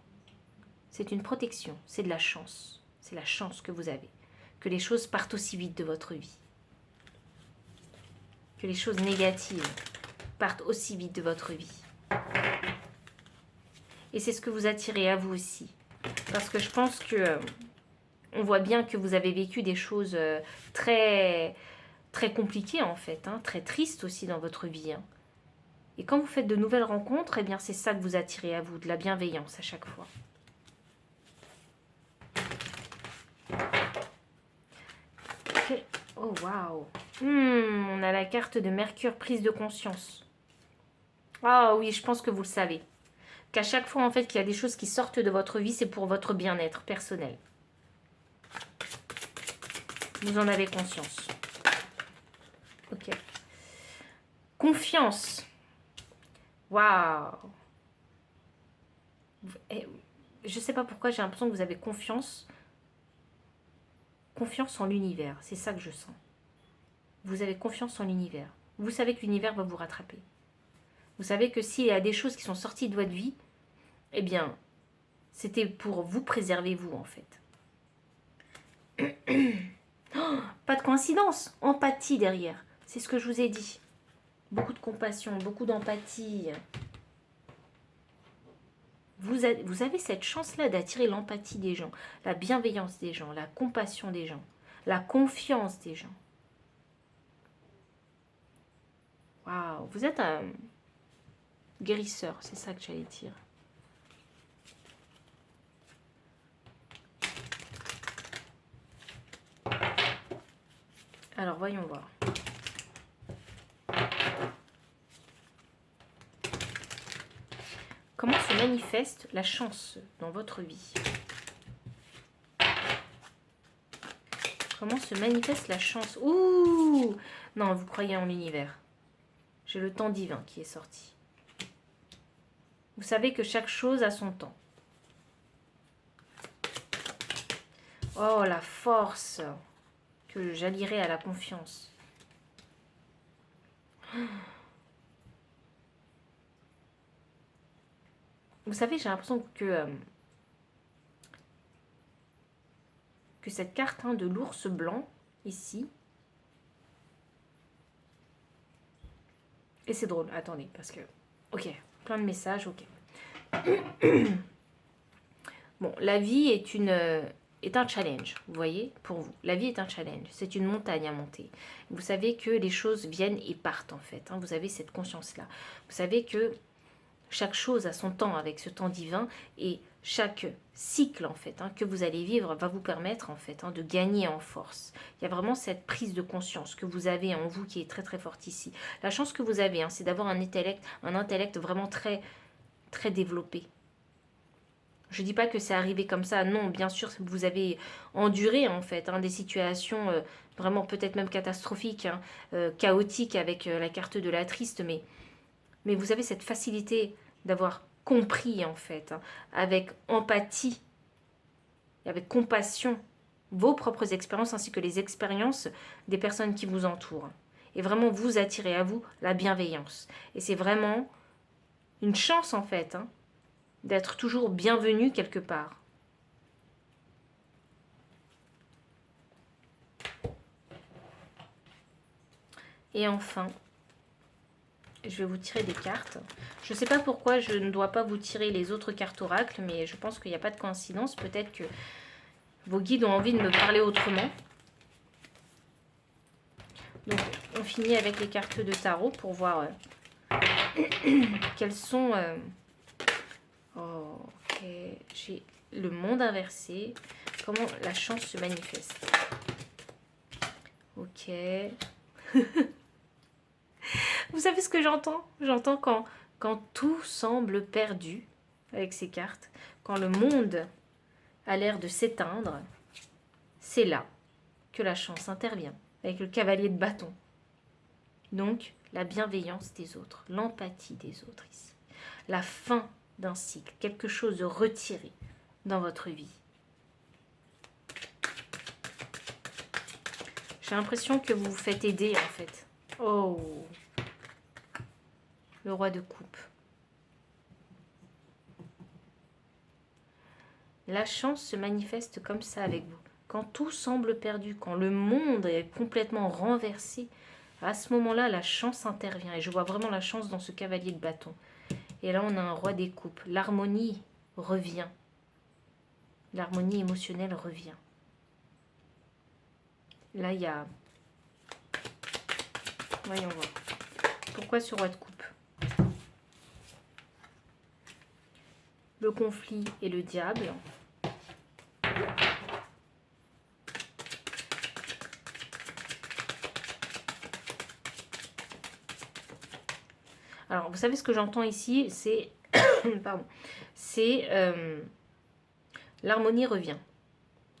C'est une protection, c'est de la chance. C'est la chance que vous avez. Que les choses partent aussi vite de votre vie. Que les choses négatives partent aussi vite de votre vie. Et c'est ce que vous attirez à vous aussi. Parce que je pense que... on voit bien que vous avez vécu des choses très, très compliquées en fait. Hein, très tristes aussi dans votre vie. Hein. Et quand vous faites de nouvelles rencontres, eh bien c'est ça que vous attirez à vous. De la bienveillance à chaque fois. Okay. Oh waouh. On a la carte de Mercure, prise de conscience. Ah oui, je pense que vous le savez. Qu'à chaque fois en fait qu'il y a des choses qui sortent de votre vie, c'est pour votre bien-être personnel. Vous en avez conscience. Ok. Confiance. Waouh. Je ne sais pas pourquoi j'ai l'impression que vous avez confiance. Confiance en l'univers. C'est ça que je sens. Vous avez confiance en l'univers. Vous savez que l'univers va vous rattraper. Vous savez que s'il y a des choses qui sont sorties de votre vie, eh bien, c'était pour vous préserver vous en fait. Oh, pas de coïncidence. Empathie derrière. C'est ce que je vous ai dit. Beaucoup de compassion, beaucoup d'empathie. Vous avez cette chance-là d'attirer l'empathie des gens, la bienveillance des gens, la compassion des gens, la confiance des gens. Waouh, vous êtes un guérisseur, c'est ça que j'allais dire. Alors, voyons voir. Comment se manifeste la chance dans votre vie? Comment se manifeste la chance? Ouh! Non, vous croyez en l'univers. J'ai le temps divin qui est sorti. Vous savez que chaque chose a son temps. Oh, la force que j'allierai à la confiance. Vous savez, j'ai l'impression que cette carte de l'ours blanc, ici, et c'est drôle, attendez, parce que, ok, plein de messages, ok. Bon, la vie est un challenge, vous voyez, pour vous. La vie est un challenge, c'est une montagne à monter. Vous savez que les choses viennent et partent, en fait. Hein, vous avez cette conscience-là. Vous savez que chaque chose a son temps avec ce temps divin et chaque cycle en fait que vous allez vivre va vous permettre en fait de gagner en force. Il y a vraiment cette prise de conscience que vous avez en vous qui est très très forte ici. La chance que vous avez, c'est d'avoir un intellect vraiment très très développé. Je ne dis pas que c'est arrivé comme ça, non, bien sûr, vous avez enduré en fait des situations vraiment peut-être même catastrophiques, chaotiques avec la carte de la triste, mais vous avez cette facilité d'avoir compris en fait, avec empathie, et avec compassion, vos propres expériences ainsi que les expériences des personnes qui vous entourent. Et vraiment vous attirez à vous la bienveillance. Et c'est vraiment une chance en fait, d'être toujours bienvenu quelque part. Et enfin, je vais vous tirer des cartes. Je ne sais pas pourquoi je ne dois pas vous tirer les autres cartes oracles, mais je pense qu'il n'y a pas de coïncidence. Peut-être que vos guides ont envie de me parler autrement. Donc, on finit avec les cartes de tarot pour voir quelles sont... ok, j'ai le monde inversé. Comment la chance se manifeste. Ok. Vous savez ce que j'entends? J'entends quand tout semble perdu avec ces cartes, quand le monde a l'air de s'éteindre, c'est là que la chance intervient, avec le cavalier de bâton. Donc, la bienveillance des autres, l'empathie des autres ici. La fin d'un cycle, quelque chose de retiré dans votre vie. J'ai l'impression que vous vous faites aider en fait. Oh, le roi de coupe. La chance se manifeste comme ça avec vous. Quand tout semble perdu, quand le monde est complètement renversé, à ce moment-là, la chance intervient. Et je vois vraiment la chance dans ce cavalier de bâton. Et là, on a un roi des coupes. L'harmonie revient. L'harmonie émotionnelle revient. Là, il y a... Voyons voir. Pourquoi ce roi de coupe? Le conflit et le diable. Alors, vous savez ce que j'entends ici, c'est... Pardon. C'est... l'harmonie revient.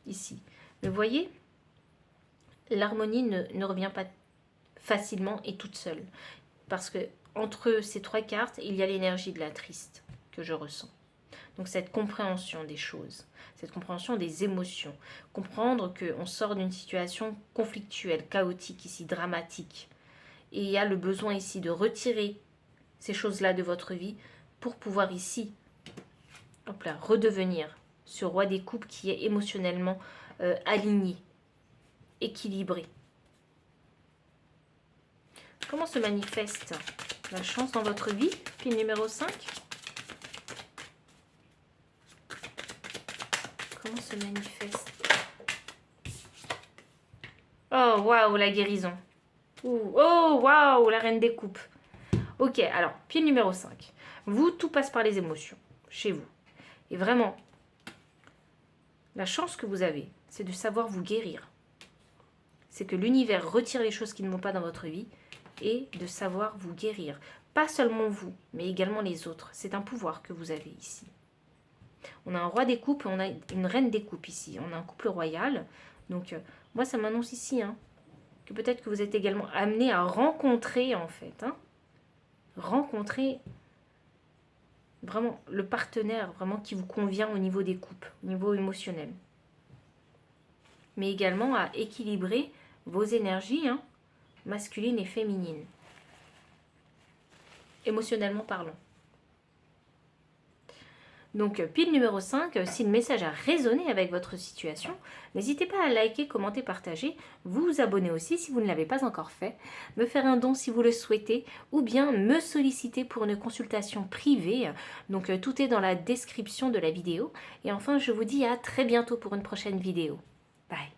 Ici. Mais vous voyez, l'harmonie ne revient pas facilement et toute seule. Parce que entre ces trois cartes, il y a l'énergie de la triste que je ressens. Donc cette compréhension des choses, cette compréhension des émotions. Comprendre qu'on sort d'une situation conflictuelle, chaotique ici, dramatique. Et il y a le besoin ici de retirer ces choses-là de votre vie pour pouvoir ici, hop là, redevenir ce roi des coupes qui est émotionnellement aligné, équilibré. Comment se manifeste la chance dans votre vie? Pile numéro 5. Comment se manifeste? Oh, waouh, la guérison. Oh, waouh, la reine des coupes. Ok, alors, pile numéro 5. Vous, tout passe par les émotions, chez vous. Et vraiment, la chance que vous avez, c'est de savoir vous guérir. C'est que l'univers retire les choses qui ne vont pas dans votre vie et de savoir vous guérir. Pas seulement vous, mais également les autres. C'est un pouvoir que vous avez ici. On a un roi des coupes et on a une reine des coupes ici. On a un couple royal. Donc, moi, ça m'annonce ici que peut-être que vous êtes également amené à rencontrer, en fait. Rencontrer vraiment le partenaire vraiment qui vous convient au niveau des coupes, au niveau émotionnel. Mais également à équilibrer vos énergies, masculines et féminines. Émotionnellement parlant. Donc, pile numéro 5, si le message a résonné avec votre situation, n'hésitez pas à liker, commenter, partager, vous abonner aussi si vous ne l'avez pas encore fait, me faire un don si vous le souhaitez, ou bien me solliciter pour une consultation privée. Donc, tout est dans la description de la vidéo. Et enfin, je vous dis à très bientôt pour une prochaine vidéo. Bye.